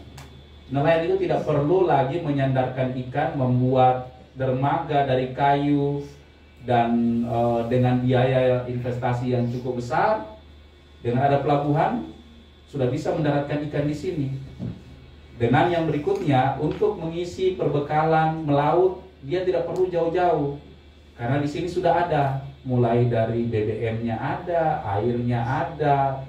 Nelayan itu tidak perlu lagi menyandarkan ikan, membuat dermaga dari kayu dan dengan biaya investasi yang cukup besar. Dengan ada pelabuhan sudah bisa mendaratkan ikan di sini. Dengan yang berikutnya untuk mengisi perbekalan melaut dia tidak perlu jauh-jauh karena di sini sudah ada, mulai dari BBM-nya ada, airnya ada,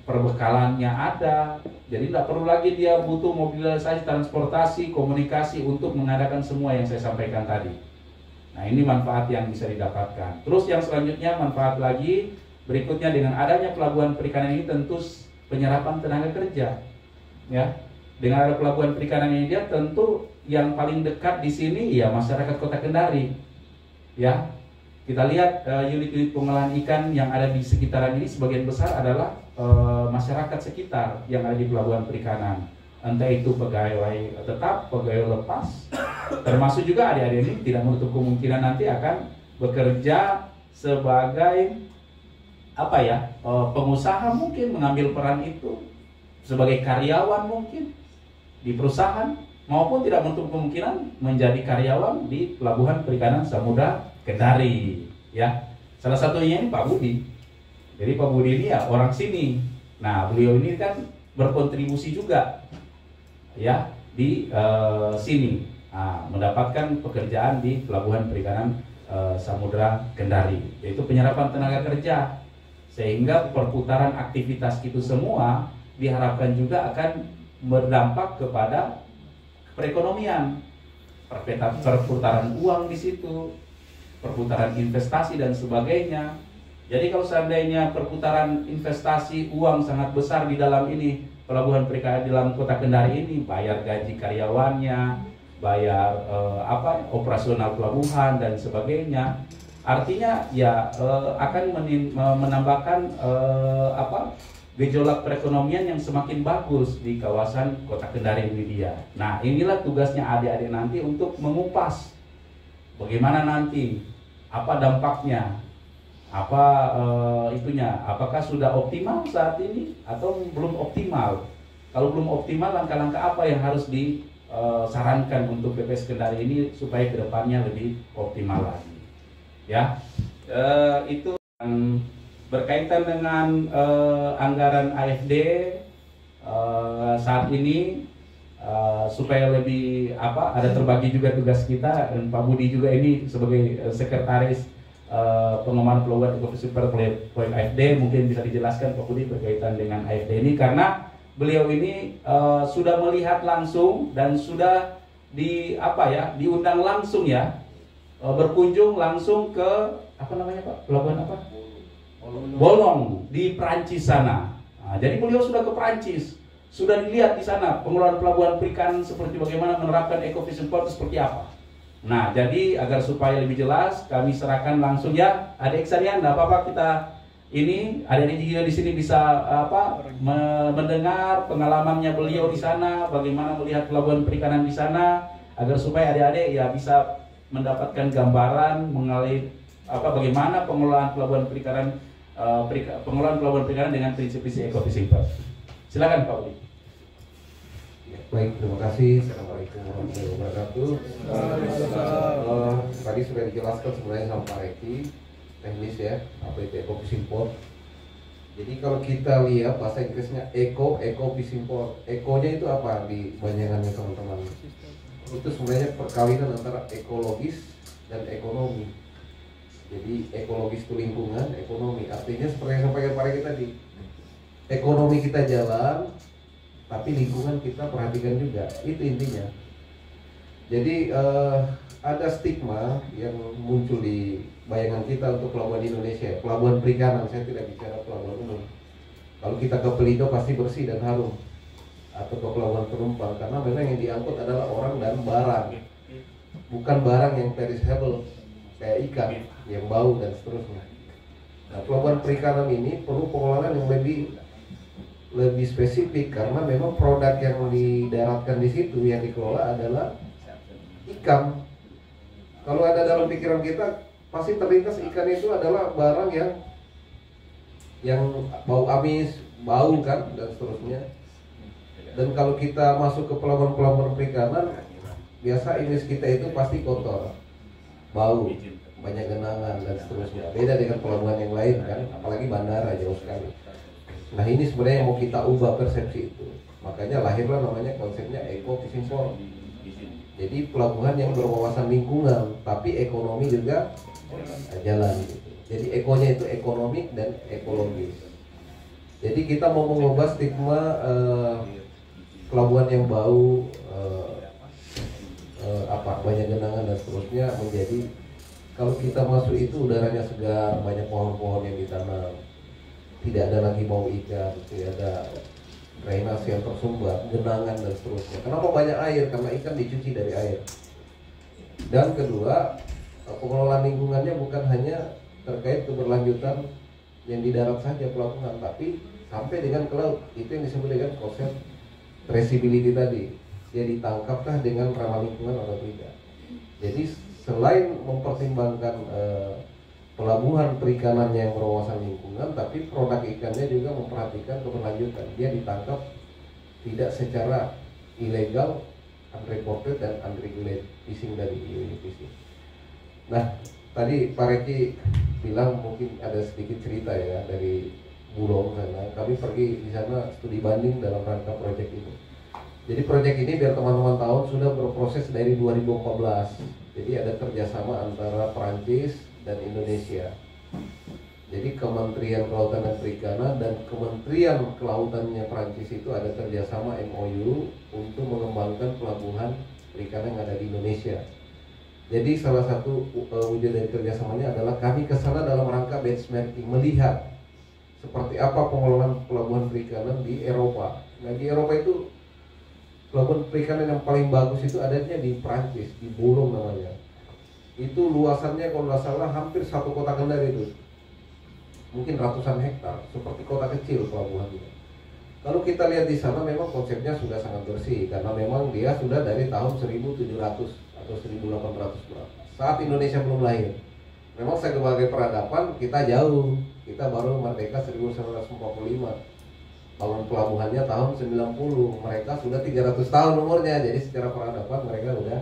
perbekalannya ada. Jadi tidak perlu lagi dia butuh mobilisasi, transportasi, komunikasi untuk mengadakan semua yang saya sampaikan tadi. Nah ini manfaat yang bisa didapatkan. Terus yang selanjutnya manfaat lagi berikutnya dengan adanya pelabuhan perikanan ini tentu penyerapan tenaga kerja. Ya, dengan ada pelabuhan perikanan ini dia tentu yang paling dekat di sini ya masyarakat Kota Kendari. Ya, kita lihat unit-unit pengolahan ikan yang ada di sekitaran ini sebagian besar adalah masyarakat sekitar yang ada di pelabuhan perikanan, entah itu pegawai tetap, pegawai lepas, termasuk juga adik-adik ini tidak menutup kemungkinan nanti akan bekerja sebagai pengusaha, mungkin mengambil peran itu sebagai karyawan mungkin di perusahaan, maupun tidak menutup kemungkinan menjadi karyawan di pelabuhan perikanan Samudra Kendari. Ya, salah satunya ini Pak Budi. Jadi Pak Budi ini ya orang sini. Nah beliau ini kan berkontribusi juga ya di sini, mendapatkan pekerjaan di pelabuhan perikanan Samudra Kendari, yaitu penyerapan tenaga kerja, sehingga perputaran aktivitas itu semua diharapkan juga akan berdampak kepada perekonomian, perputaran uang di situ, perputaran investasi dan sebagainya. Jadi kalau seandainya perputaran investasi uang sangat besar di dalam ini, pelabuhan perikanan di dalam kota Kendari ini, bayar gaji karyawannya, bayar operasional pelabuhan dan sebagainya, artinya ya akan menambahkan gejolak perekonomian yang semakin bagus di kawasan kota Kendari ini dia. Nah, inilah tugasnya adik-adik nanti untuk mengupas bagaimana nanti, apa dampaknya, apakah sudah optimal saat ini atau belum optimal. Kalau belum optimal, langkah-langkah apa yang harus disarankan untuk BPS Kendari ini supaya kedepannya lebih optimal lagi. Ya, itu berkaitan dengan anggaran AFD saat ini, supaya lebih ada terbagi juga tugas kita, dan Pak Budi juga ini sebagai sekretaris pengembangan pelabuhan ekofisik proyek AFD, mungkin bisa dijelaskan Pak Budi berkaitan dengan AFD ini, karena beliau ini sudah melihat langsung dan sudah diundang langsung ya, berkunjung langsung ke pelabuhan Bolong di Prancis sana. Nah, jadi beliau sudah ke Prancis, sudah dilihat di sana pengelolaan pelabuhan perikanan seperti bagaimana menerapkan ekofishing port seperti apa. Nah, jadi agar supaya lebih jelas, kami serahkan langsung ya, adik Sarian, tidak apa-apa kita ini, adik-adik juga di sini bisa mendengar pengalamannya beliau di sana, bagaimana melihat pelabuhan perikanan di sana, agar supaya adik-adik ya bisa mendapatkan gambaran mengenai bagaimana pengelolaan pelabuhan perikanan dengan prinsip-prinsip ekofishing port. Silakan Pak Budi. Baik, terima kasih. Assalamualaikum warahmatullahi wabarakatuh. Tadi sudah dijelaskan sebenarnya sama Pak Reki, teknis ya, apa itu ekofishing port. Jadi kalau kita lihat bahasa Inggrisnya ekofishing port, ekonya itu apa di banyangannya teman-teman? Itu sebenarnya perkawinan antara ekologis dan ekonomi. Jadi ekologis itu lingkungan, ekonomi artinya seperti yang sampaikan Pak Reki tadi, ekonomi kita jalan, tapi lingkungan kita perhatikan juga, itu intinya. Jadi ada stigma yang muncul di bayangan kita untuk pelabuhan Indonesia, pelabuhan perikanan, saya tidak bicara pelabuhan umum. Kalau kita ke Pelindo pasti bersih dan harum, atau ke pelabuhan penumpang, karena memang yang diangkut adalah orang dan barang, bukan barang yang perishable kayak ikan yang bau dan seterusnya. Nah, pelabuhan perikanan ini perlu pengelolaan yang lebih spesifik, karena memang produk yang didaratkan di situ yang dikelola adalah ikan. Kalau ada dalam pikiran kita pasti terlintas ikan itu adalah barang yang bau amis, bau kan dan seterusnya. Dan kalau kita masuk ke pelabuhan-pelabuhan perikanan, biasa image kita itu pasti kotor, bau, banyak genangan dan seterusnya. Beda dengan pelabuhan yang lain kan, apalagi bandara jauh sekali. Nah, ini sebenarnya mau kita ubah persepsi itu. Makanya lahirlah namanya konsepnya ekofishing port. Jadi pelabuhan yang berwawasan lingkungan, tapi ekonomi juga jalan gitu. Jadi ekonya itu ekonomik dan ekologis. Jadi kita mau mengubah stigma pelabuhan yang bau, banyak genangan dan seterusnya, menjadi kalau kita masuk itu udaranya segar, banyak pohon-pohon yang ditanam, tidak ada lagi bau ikan, tidak ada drainase yang tersumbat, genangan dan seterusnya. Kenapa banyak air? Karena ikan dicuci dari air. Dan kedua, pengelolaan lingkungannya bukan hanya terkait keberlanjutan yang di darat saja pelabuhan, tapi sampai dengan ke laut. Itu yang disebut dengan konsep traceability tadi. Dia ditangkapkah dengan ramah lingkungan atau tidak. Jadi selain mempertimbangkan pelabuhan perikanan yang berwawasan lingkungan, tapi produk ikannya juga memperhatikan keberlanjutan. Dia ditangkap tidak secara ilegal, unreported dan unregulated fishing dari unit fishing. Nah, tadi Pak Reki bilang mungkin ada sedikit cerita ya dari Bulog sana. Kami pergi di sana studi banding dalam rangka proyek ini. Jadi proyek ini biar teman-teman tahu sudah berproses dari 2014. Jadi ada kerjasama antara Perancis dan Indonesia. Jadi Kementerian Kelautan dan Perikanan dan Kementerian Kelautannya Prancis itu ada kerjasama MOU untuk mengembangkan pelabuhan perikanan yang ada di Indonesia. Jadi salah satu wujud dari kerjasamanya adalah kami ke sana dalam rangka benchmarking, melihat seperti apa pengelolaan pelabuhan perikanan di Eropa. Nah di Eropa itu pelabuhan perikanan yang paling bagus itu adanya di Prancis, di Boulogne namanya. Itu luasannya kalau nggak salah hampir satu kota Kendari itu. Mungkin ratusan hektar, seperti kota kecil pelabuhannya. Kalau kita lihat di sana memang konsepnya sudah sangat bersih, karena memang dia sudah dari tahun 1700 atau 1800 saat Indonesia belum lahir. Memang sebagai peradaban kita jauh, kita baru merdeka 1945. Bangun pelabuhannya tahun 90, mereka sudah 300 tahun umurnya, jadi secara peradaban mereka udah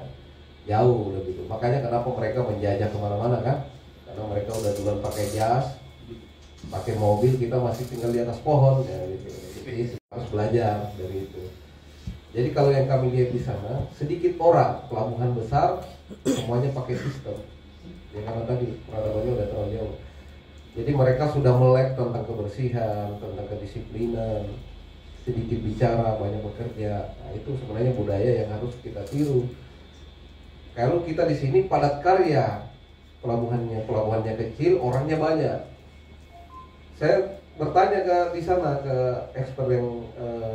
jauh udah gitu. Makanya kenapa mereka menjajah kemana-mana kan? Karena mereka udah duluan pakai jas, pakai mobil, kita masih tinggal di atas pohon ya gitu. Jadi harus belajar dari itu. Jadi kalau yang kami lihat di sana, sedikit orang, pelabuhan besar semuanya pakai sistem. Ya karena tadi peradabannya udah terlalu jauh. Jadi mereka sudah melek tentang kebersihan, tentang kedisiplinan, sedikit bicara, banyak bekerja. Nah, itu sebenarnya budaya yang harus kita tiru. Kalau kita di sini padat karya, pelabuhannya kecil, orangnya banyak. Saya bertanya di sana ke expert yang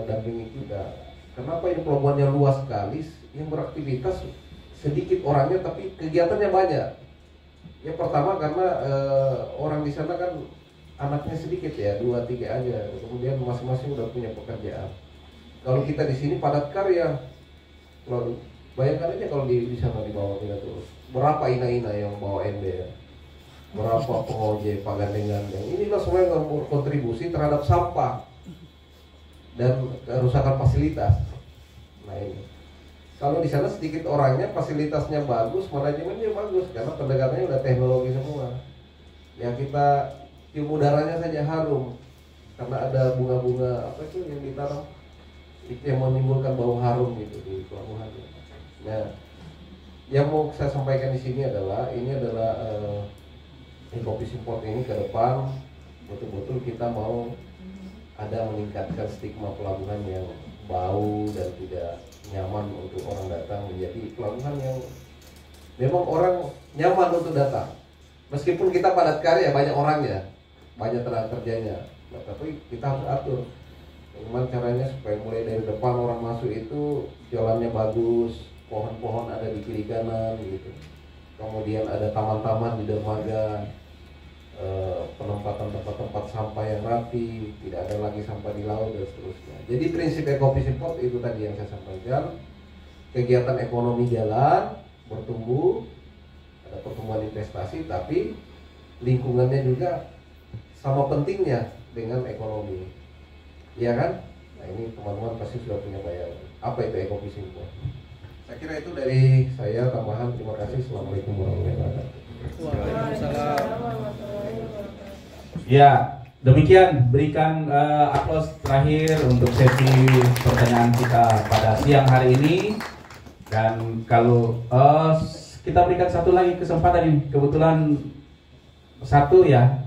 dampingi kita, kenapa ini pelabuhannya luas sekali, yang beraktivitas sedikit orangnya tapi kegiatannya banyak. Ya pertama karena orang di sana kan anaknya sedikit ya, 2-3 aja, kemudian masing-masing udah punya pekerjaan. Kalau kita di sini padat karya, bayangkan aja kalau di sana di bawah kita tuh berapa ina-ina yang bawa ember, berapa pengojek, pagandengan, inilah semua yang berkontribusi terhadap sampah dan kerusakan fasilitas. Nah ini, kalau di sana sedikit orangnya, fasilitasnya bagus, manajemennya bagus, karena pendekatannya udah teknologi semua. Ya kita cium udaranya saja harum, karena ada bunga-bunga apa itu yang ditanam, itu yang menimbulkan bau harum gitu di pelabuhan. Nah, yang mau saya sampaikan di sini adalah Ecoffish Import ini ke depan betul-betul kita mau ada meningkatkan stigma pelabuhan yang bau dan tidak nyaman untuk orang datang, menjadi pelabuhan yang memang orang nyaman untuk datang. Meskipun kita padat karya, banyak orangnya, banyak tenaga kerjanya, nah, tapi kita harus atur bagaimana caranya supaya mulai dari depan orang masuk itu jalannya bagus, pohon-pohon ada di kiri kanan gitu. Kemudian ada taman-taman di dermaga, penempatan tempat-tempat sampah yang rapi, tidak ada lagi sampah di laut dan seterusnya. Jadi prinsip Ecoffish Import itu tadi yang saya sampaikan. Kegiatan ekonomi jalan, bertumbuh, ada pertumbuhan investasi, tapi lingkungannya juga sama pentingnya dengan ekonomi, iya kan? Nah ini teman-teman pasti sudah punya bayangan. Apa itu Ecoffish Import? Saya kira itu dari saya, tambahan. Terima kasih. Assalamualaikum warahmatullahi wabarakatuh. Ya, demikian berikan aplaus terakhir untuk sesi pertanyaan kita pada siang hari ini. Dan kalau kita berikan satu lagi kesempatan ini, kebetulan satu ya,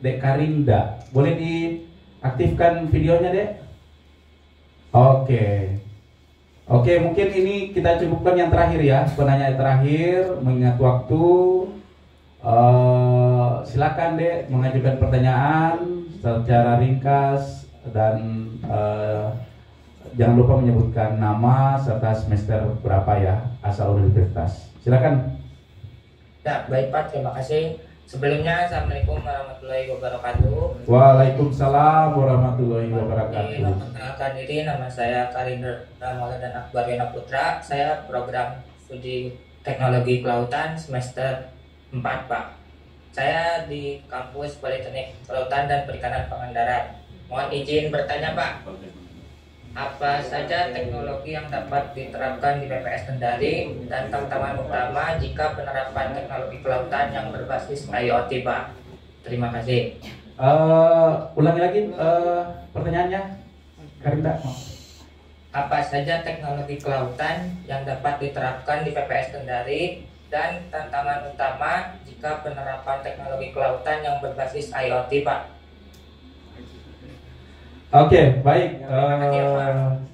Dek Karinda, boleh diaktifkan videonya Dek? Oke, mungkin ini kita cukupkan yang terakhir ya, penanya terakhir, mengingat waktu. Silakan Dek mengajukan pertanyaan secara ringkas dan jangan lupa menyebutkan nama serta semester berapa ya, asal universitas. Silakan. Ya, baik Pak, terima kasih. Sebelumnya, Assalamualaikum warahmatullahi wabarakatuh. Waalaikumsalam warahmatullahi wabarakatuh. Perkenalkan diri, nama saya Karinda Maulana Akbar Yana Putra. Saya program studi teknologi kelautan semester 4 Pak. Saya di kampus Politeknik Kelautan dan Perikanan Pangandaran. Mohon izin bertanya Pak, apa saja teknologi yang dapat diterapkan di PPS Kendari dan tantangan utama jika penerapan teknologi kelautan yang berbasis IoT Pak? Terima kasih. Ulangi lagi pertanyaannya, Karinda. Apa saja teknologi kelautan yang dapat diterapkan di PPS Kendari dan tantangan utama jika penerapan teknologi kelautan yang berbasis IoT, Pak. Oke, baik.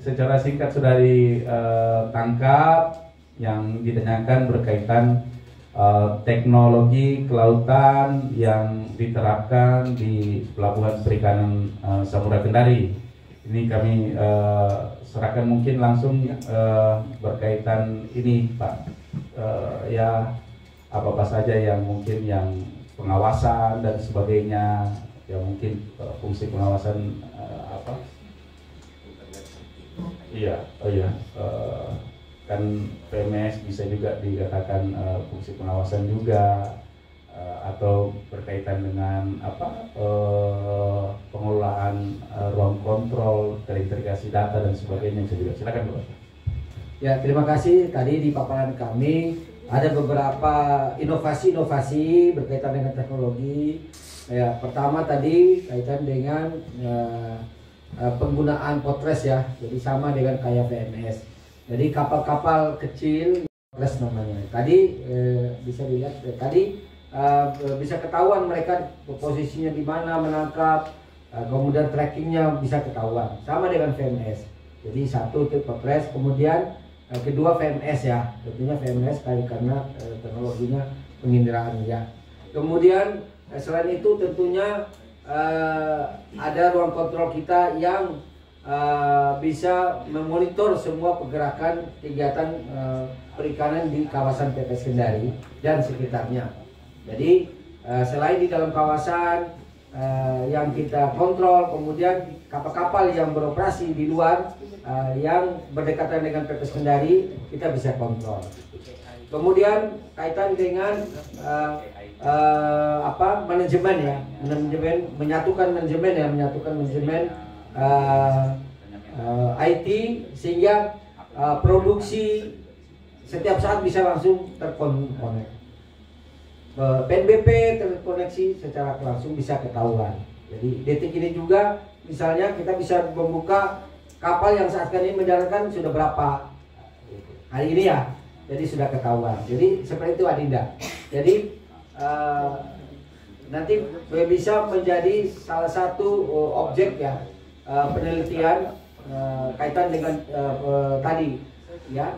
Secara singkat sudah ditangkap yang ditanyakan berkaitan teknologi kelautan yang diterapkan di Pelabuhan Perikanan Samudra Kendari. Ini kami serahkan mungkin langsung berkaitan ini, Pak. Ya, apa saja yang mungkin yang pengawasan dan sebagainya, ya mungkin fungsi pengawasan apa? Iya, oh iya. Kan PMS bisa juga dikatakan fungsi pengawasan juga, atau berkaitan dengan apa pengelolaan ruang kontrol, terintegrasi data dan sebagainya bisa juga. Silakan, Pak. Ya, terima kasih. Tadi di paparan kami ada beberapa inovasi-inovasi berkaitan dengan teknologi. Ya, pertama tadi kaitan dengan penggunaan potres ya. Jadi sama dengan kayak VMS. Jadi kapal-kapal kecil potres namanya. Tadi bisa dilihat tadi bisa ketahuan mereka posisinya di mana menangkap, kemudian trackingnya bisa ketahuan. Sama dengan VMS. Jadi satu itu potres, kemudian kedua VMS ya, tentunya VMS karena teknologinya penginderaan ya. Kemudian selain itu tentunya ada ruang kontrol kita yang bisa memonitor semua pergerakan kegiatan perikanan di kawasan PPS Kendari dan sekitarnya. Jadi selain di dalam kawasan yang kita kontrol, kemudian kapal-kapal yang beroperasi di luar yang berdekatan dengan PPS Kendari kita bisa kontrol. Kemudian kaitan dengan manajemen ya, menyatukan manajemen IT sehingga produksi setiap saat bisa langsung terkonek. PNBP terkoneksi secara langsung bisa ketahuan. Jadi detik ini juga misalnya kita bisa membuka kapal yang saat ini menjalankan sudah berapa hari ini ya, jadi sudah ketahuan. Jadi seperti itu Adinda. Jadi nanti bisa menjadi salah satu objek ya penelitian kaitan dengan tadi ya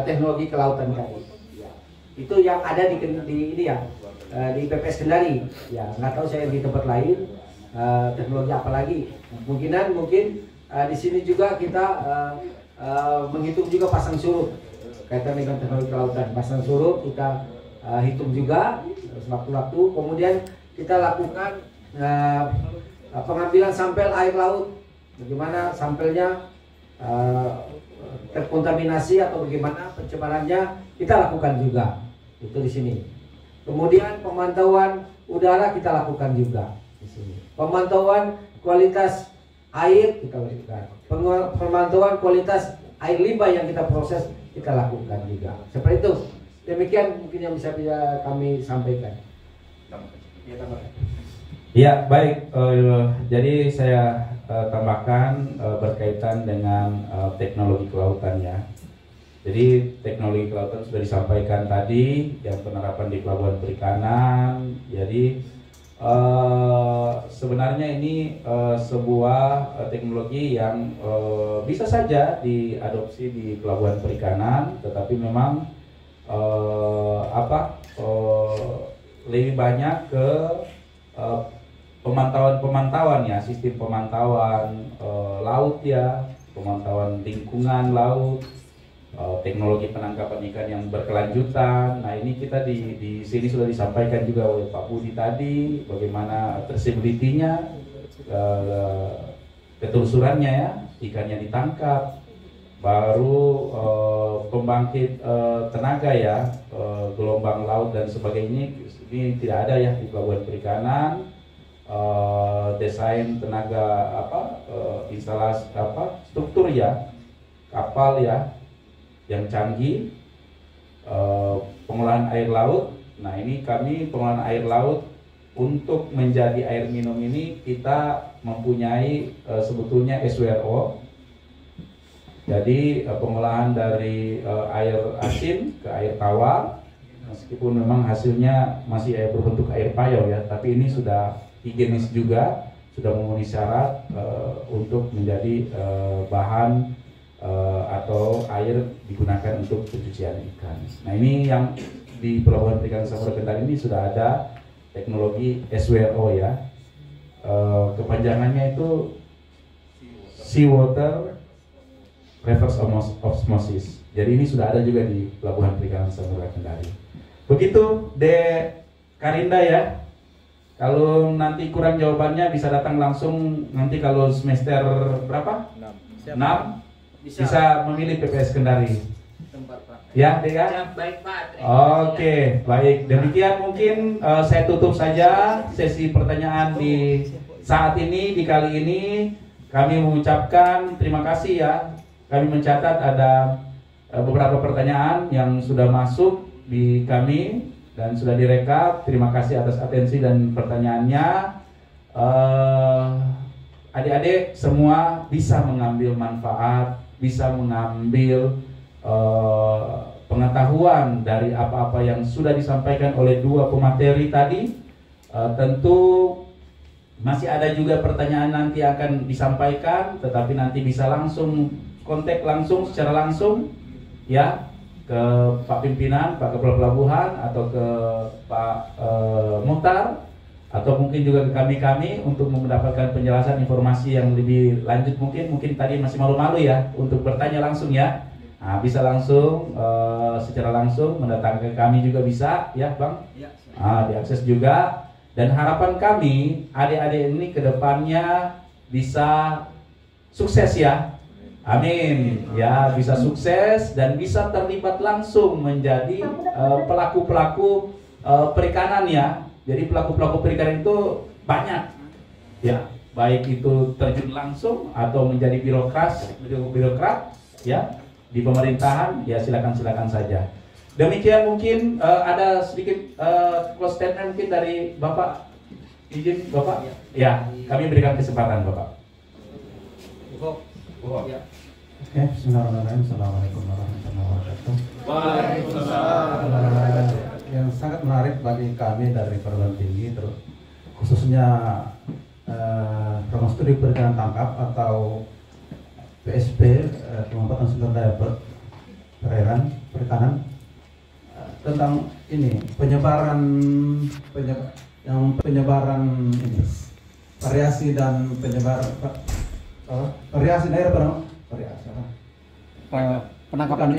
teknologi kelautan tadi. Ya. Itu yang ada di ini ya di PPS Kendari. Ya nggak tahu saya di tempat lain teknologi apa lagi. Mungkin di sini juga kita menghitung juga pasang surut kaitan dengan teknologi kelautan. Pasang surut kita hitung juga sewaktu-waktu. Kemudian kita lakukan pengambilan sampel air laut. Bagaimana sampelnya terkontaminasi atau bagaimana pencemarannya kita lakukan juga. Itu di sini. Kemudian pemantauan udara kita lakukan juga di sini. Pemantauan kualitas air kita lakukan. Pemantauan kualitas air limbah yang kita proses kita lakukan juga. Seperti itu. Demikian mungkin yang bisa kami sampaikan. Ya, baik. Jadi saya tambahkan berkaitan dengan teknologi kelautan ya. Jadi teknologi kelautan sudah disampaikan tadi, yang penerapan di pelabuhan perikanan. Jadi sebenarnya ini sebuah teknologi yang bisa saja diadopsi di pelabuhan perikanan, tetapi memang lebih banyak ke pemantauan ya, sistem pemantauan laut ya, pemantauan lingkungan laut, teknologi penangkapan ikan yang berkelanjutan. Nah ini kita di sini sudah disampaikan juga oleh Pak Budi tadi, bagaimana traceability-nya, ketelusurannya ya, ikannya ditangkap, baru pembangkit tenaga ya, gelombang laut dan sebagainya ini tidak ada ya di pelabuhan perikanan. Desain tenaga instalasi struktur ya kapal ya yang canggih, pengolahan air laut. Nah ini kami pengolahan air laut untuk menjadi air minum ini kita mempunyai sebetulnya SWRO. Jadi pengolahan dari air asin ke air tawar, meskipun memang hasilnya masih berbentuk air payau ya, tapi ini sudah higienis juga, sudah memenuhi syarat untuk menjadi bahan atau air digunakan untuk pencucian ikan. Nah ini yang di Pelabuhan Perikanan Samudra Kendari ini sudah ada teknologi SWRO ya. Kepanjangannya itu Seawater Reverse Osmosis. Jadi ini sudah ada juga di Pelabuhan Perikanan Samudra Kendari. Begitu De Karinda ya. Kalau nanti kurang jawabannya bisa datang langsung nanti kalau semester berapa? 6. Bisa memilih PPS Kendari. Tempat Pak. Ya, Deka? Ya, baik Pak. Oke, baik. Demikian mungkin saya tutup saja sesi pertanyaan di saat ini, di kali ini. Kami mengucapkan terima kasih ya. Kami mencatat ada beberapa pertanyaan yang sudah masuk di kami dan sudah direkap. Terima kasih atas atensi dan pertanyaannya. Adik-adik semua bisa mengambil manfaat, bisa mengambil pengetahuan dari apa-apa yang sudah disampaikan oleh dua pemateri tadi. Tentu masih ada juga pertanyaan nanti akan disampaikan, tetapi nanti bisa langsung kontak langsung secara langsung ya ke Pak Pimpinan, Pak Kepala Pelabuhan atau ke Pak Muhtar atau mungkin juga ke kami untuk mendapatkan penjelasan informasi yang lebih lanjut. Mungkin tadi masih malu-malu ya untuk bertanya langsung ya. Nah, bisa langsung secara langsung mendatangkan ke kami juga bisa ya Bang. Diakses juga. Dan harapan kami adik-adik ini ke depannya bisa sukses ya. Amin. Ya, bisa sukses dan bisa terlibat langsung menjadi pelaku-pelaku perikanan ya. Jadi pelaku-pelaku perikanan itu banyak. Ya, baik itu terjun langsung atau menjadi birokrat ya di pemerintahan, ya silakan saja. Demikian mungkin ada sedikit close statement mungkin dari Bapak. Izin Bapak? Ya, kami berikan kesempatan Bapak. Ya. Oke, bismillahirrahmanirrahim. Assalamualaikum warahmatullahi wabarakatuh. Waalaikumsalam. Yang sangat menarik bagi kami dari perguruan tinggi, terus khususnya program studi perikanan tangkap atau PSP, pengembangan sumber daya perikanan, tentang ini penyebaran ini variasi dan variasi daerah Penangkapan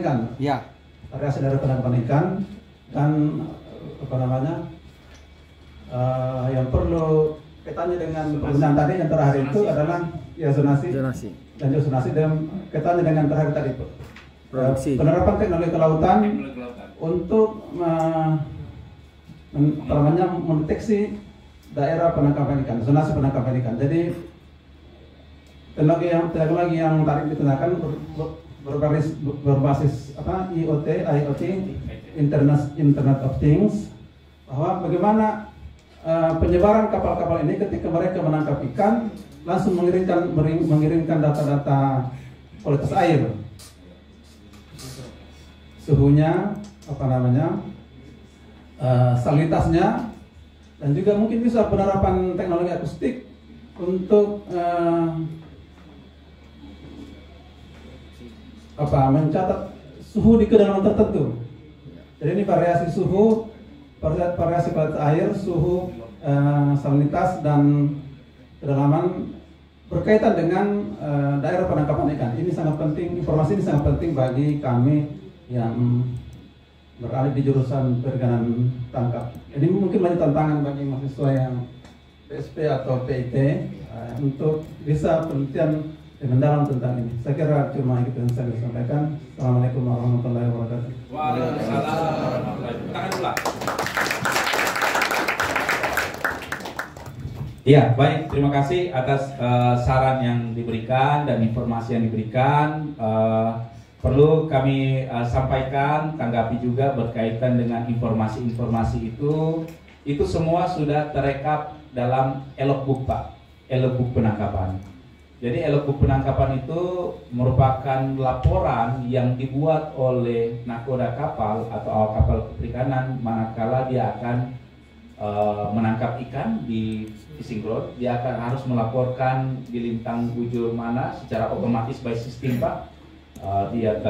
ikan. Ya. Variasi dari penangkapan ikan dan yang perlu kaitannya dengan penggunaan tadi yang terakhir itu adalah ya zonasi dan zonasi dan kaitannya dengan terakhir tadi Produksi. Penerapan teknologi kelautan untuk mendeteksi daerah penangkapan ikan, zonasi penangkapan ikan. Jadi teknologi yang tadi digunakan berbasis IoT, Internet of Things, bahwa bagaimana penyebaran kapal-kapal ini ketika mereka menangkap ikan langsung mengirimkan data-data kualitas air, suhunya, salinitasnya, dan juga mungkin bisa penerapan teknologi akustik untuk mencatat suhu di kedalaman tertentu. Jadi ini variasi suhu, variasi kualitas air, suhu, salinitas dan kedalaman berkaitan dengan daerah penangkapan ikan. Ini sangat penting, informasi ini sangat penting bagi kami yang berada di jurusan perikanan tangkap. Ini mungkin banyak tantangan bagi mahasiswa yang PSP atau PIT untuk bisa penelitian mendalam tentang ini. Saya kira cuma itu yang saya bisa sampaikan. Assalamualaikum warahmatullahi wabarakatuh. Waalaikumsalam. Tangan pula. Iya, baik. Terima kasih atas saran yang diberikan dan informasi yang diberikan. Perlu kami sampaikan, tanggapi juga berkaitan dengan informasi-informasi itu semua sudah terekap dalam logbook Pak, logbook penangkapan. Jadi logbook penangkapan itu merupakan laporan yang dibuat oleh nakoda kapal atau awak kapal perikanan manakala dia akan menangkap ikan di fishing ground. Dia akan harus melaporkan di lintang bujur mana secara otomatis by system Pak. Dia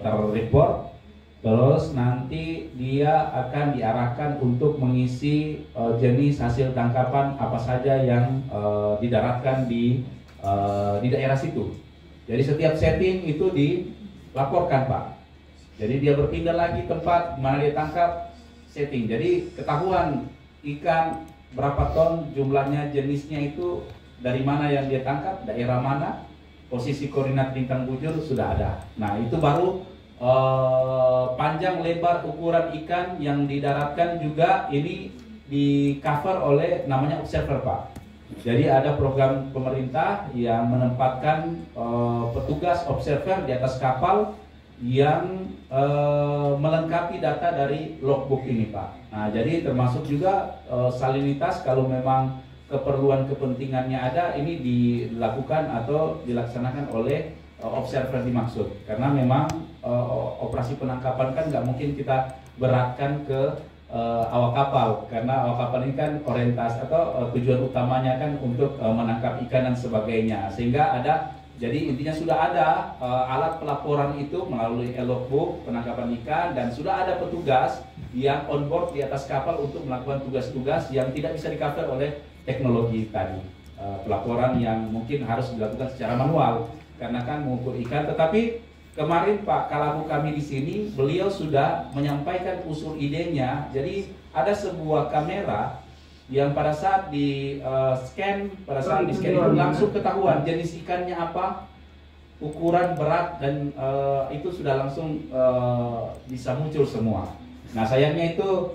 terreport. Terus nanti dia akan diarahkan untuk mengisi jenis hasil tangkapan apa saja yang didaratkan di daerah situ. Jadi setiap setting itu dilaporkan Pak. Jadi dia berpindah lagi tempat mana dia tangkap, setting. Jadi ketahuan ikan berapa ton jumlahnya, jenisnya itu dari mana yang dia tangkap, daerah mana, posisi koordinat lintang bujur sudah ada. Nah itu baru panjang lebar ukuran ikan yang didaratkan juga ini di cover oleh namanya observer Pak. Jadi ada program pemerintah yang menempatkan petugas observer di atas kapal yang melengkapi data dari logbook ini Pak. Nah jadi termasuk juga salinitas kalau memang keperluan kepentingannya ada, ini dilakukan atau dilaksanakan oleh observer dimaksud. Karena memang operasi penangkapan kan nggak mungkin kita beratkan ke awak kapal, karena awak kapal ini kan orientasi atau tujuan utamanya kan untuk menangkap ikan dan sebagainya, sehingga ada, jadi intinya sudah ada alat pelaporan itu melalui logbook penangkapan ikan, dan sudah ada petugas yang on board di atas kapal untuk melakukan tugas-tugas yang tidak bisa di-cover oleh teknologi tadi, pelaporan yang mungkin harus dilakukan secara manual karena kan mengukur ikan. Tetapi kemarin Pak Kalabu kami di sini, beliau sudah menyampaikan usul idenya. Jadi ada sebuah kamera yang pada saat di scan itu langsung ketahuan jenis ikannya apa, ukuran, berat, dan itu sudah langsung bisa muncul semua. Nah sayangnya itu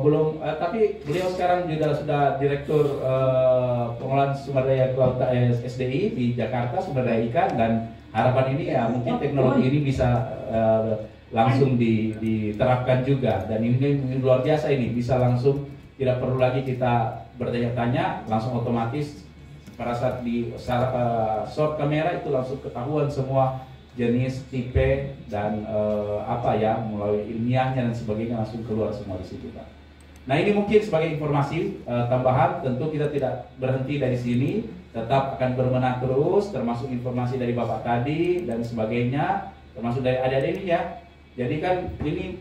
belum, tapi beliau sekarang juga sudah direktur pengelolaan sumber daya kelautan SDI di Jakarta, sumber daya ikan, dan harapan ini ya mungkin teknologi ini bisa langsung diterapkan juga, dan ini luar biasa, ini bisa langsung, tidak perlu lagi kita bertanya-tanya, langsung otomatis pada saat di short kamera itu langsung ketahuan semua jenis, tipe, dan apa ya, melalui ilmiahnya dan sebagainya langsung keluar semua di situ Pak. Nah ini mungkin sebagai informasi tambahan, tentu kita tidak berhenti dari sini, tetap akan berbenah terus, termasuk informasi dari Bapak tadi dan sebagainya, termasuk dari adik-adik ini ya. Jadi kan ini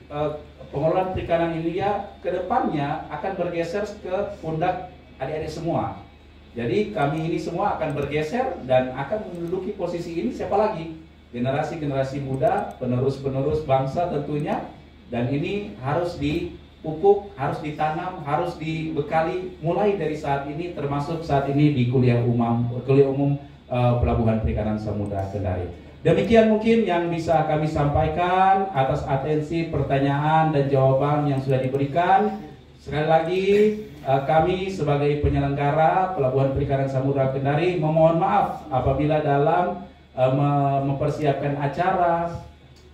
pengelolaan perikanan ini ya kedepannya akan bergeser ke pundak adik-adik semua. Jadi kami ini semua akan bergeser dan akan menduduki posisi ini siapa lagi? Generasi-generasi muda, penerus-penerus bangsa tentunya, dan ini harus dipupuk, harus ditanam, harus dibekali mulai dari saat ini, termasuk saat ini di kuliah umum Pelabuhan Perikanan Samudra Kendari. Demikian mungkin yang bisa kami sampaikan atas atensi pertanyaan dan jawaban yang sudah diberikan. Sekali lagi kami sebagai penyelenggara Pelabuhan Perikanan Samudra Kendari memohon maaf apabila dalam mempersiapkan acara,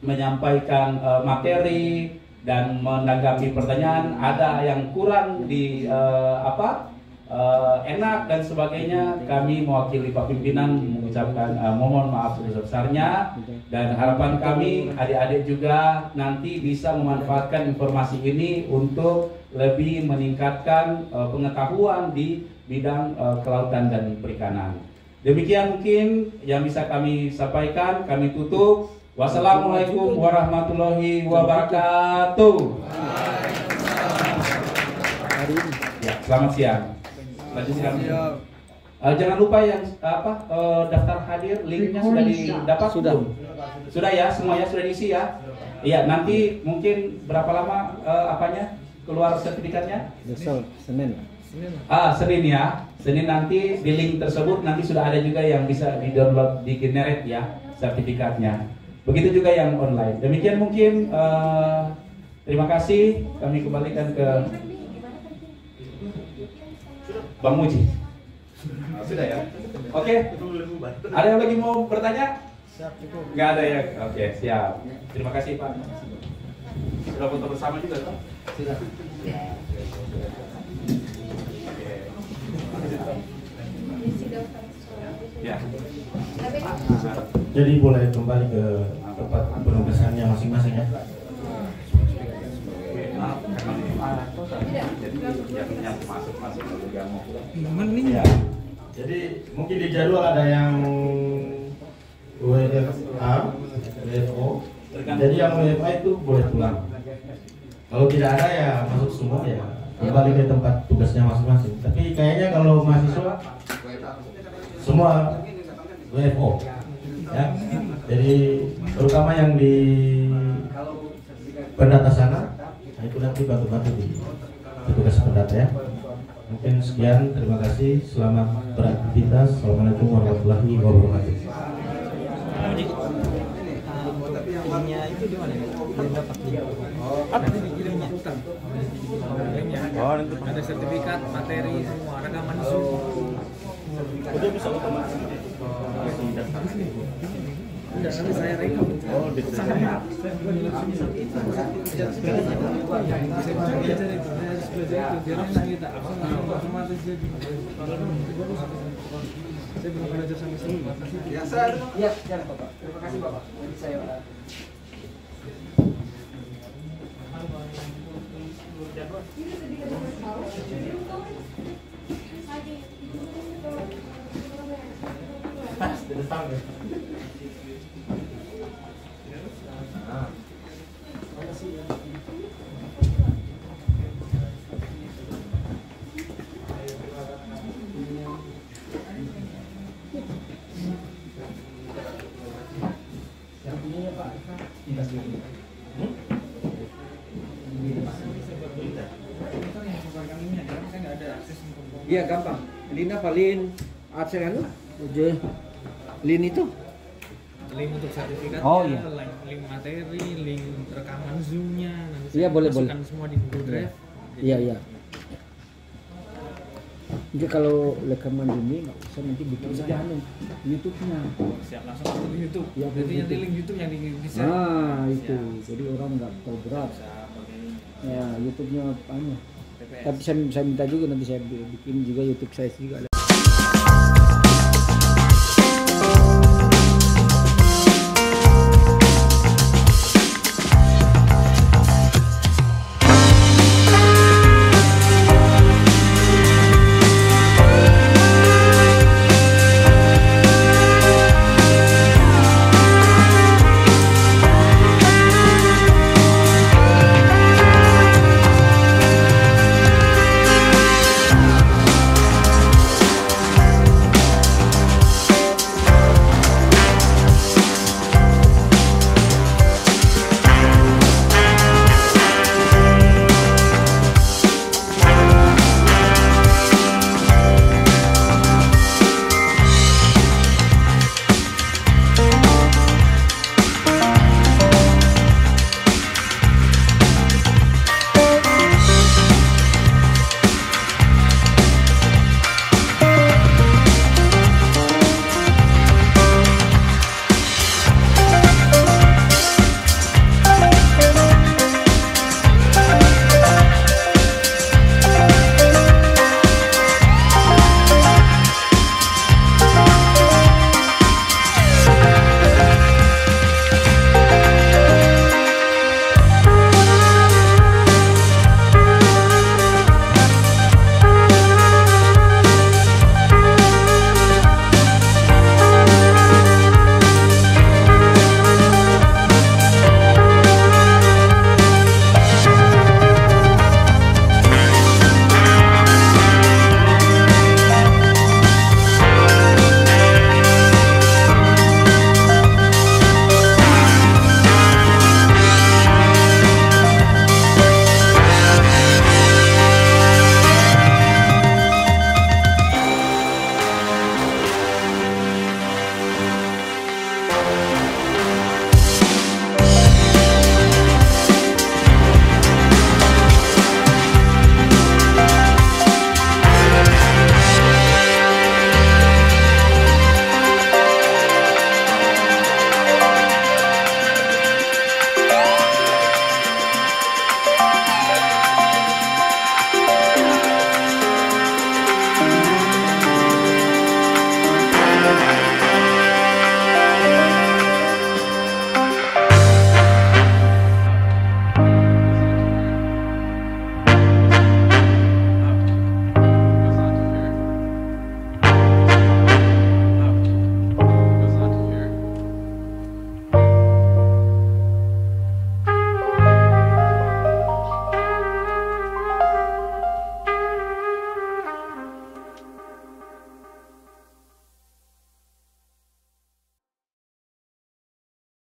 menyampaikan materi, dan menanggapi pertanyaan ada yang kurang enak dan sebagainya. Kami mewakili Pak Pimpinan mengucapkan mohon maaf sebesar-besarnya, dan harapan kami adik-adik juga nanti bisa memanfaatkan informasi ini untuk lebih meningkatkan pengetahuan di bidang kelautan dan perikanan. Demikian mungkin yang bisa kami sampaikan. Kami tutup. Wassalamualaikum warahmatullahi wabarakatuh. Ya, selamat siang. Jangan lupa yang daftar hadir, linknya sudah didapat. Sudah ya, semuanya sudah diisi ya. Iya, nanti mungkin berapa lama keluar sertifikatnya? Besok Senin. Senin ya. Senin nanti di link tersebut nanti sudah ada juga yang bisa di-download, di-generate ya sertifikatnya. Begitu juga yang online. Demikian mungkin terima kasih. Kami kembalikan ke Bang Muji. Sudah ya? Oke. Ada yang lagi mau bertanya? Nggak ada ya? Oke, siap. Terima kasih Pak. Sudah foto bersama juga Pak? Sudah. Oke. Ya. Jadi boleh kembali ke tempat penugasannya masing-masing ya. Ya. Jadi mungkin di jadwal ada yang WFA, WFO. Jadi yang WFA itu boleh pulang. Kalau tidak ada ya masuk semua ya kembali ke tempat tugasnya masing-masing. Tapi kayaknya kalau mahasiswa semua WFO ya. Jadi terutama yang di pendata sana, nah itu nanti bantu-bantu di petugas pendata ya. Mungkin sekian, terima kasih, selamat beraktivitas. Assalamualaikum warahmatullahi wabarakatuh. Ada sertifikat, materi, semua rekaman Zoom. Udah bisa otomatis. Udah, nanti saya rekam. Oh, di sana. Saya belum belajar sampai sini. Ya, jangan Bapak. Terima kasih Bapak. Jadi saya Iya gampang. Lin apa? Lin ACN aja. Lin itu? Link untuk sertifikat. Oh, iya. Link materi, link rekaman Zoom-nya. Nanti Iya, saya boleh, masukkan boleh. semua di Google Drive. Iya. Jadi kalau rekaman ini nggak usah nanti bikin sejalan YouTube-nya. Siap, langsung masuk ke YouTube. Ya, Jadi nanti YouTube. link YouTube yang di-share. Nah itu, jadi orang nggak tahu berat. Ya YouTube-nya apa? Tapi saya minta juga nanti saya bikin juga YouTube saya juga.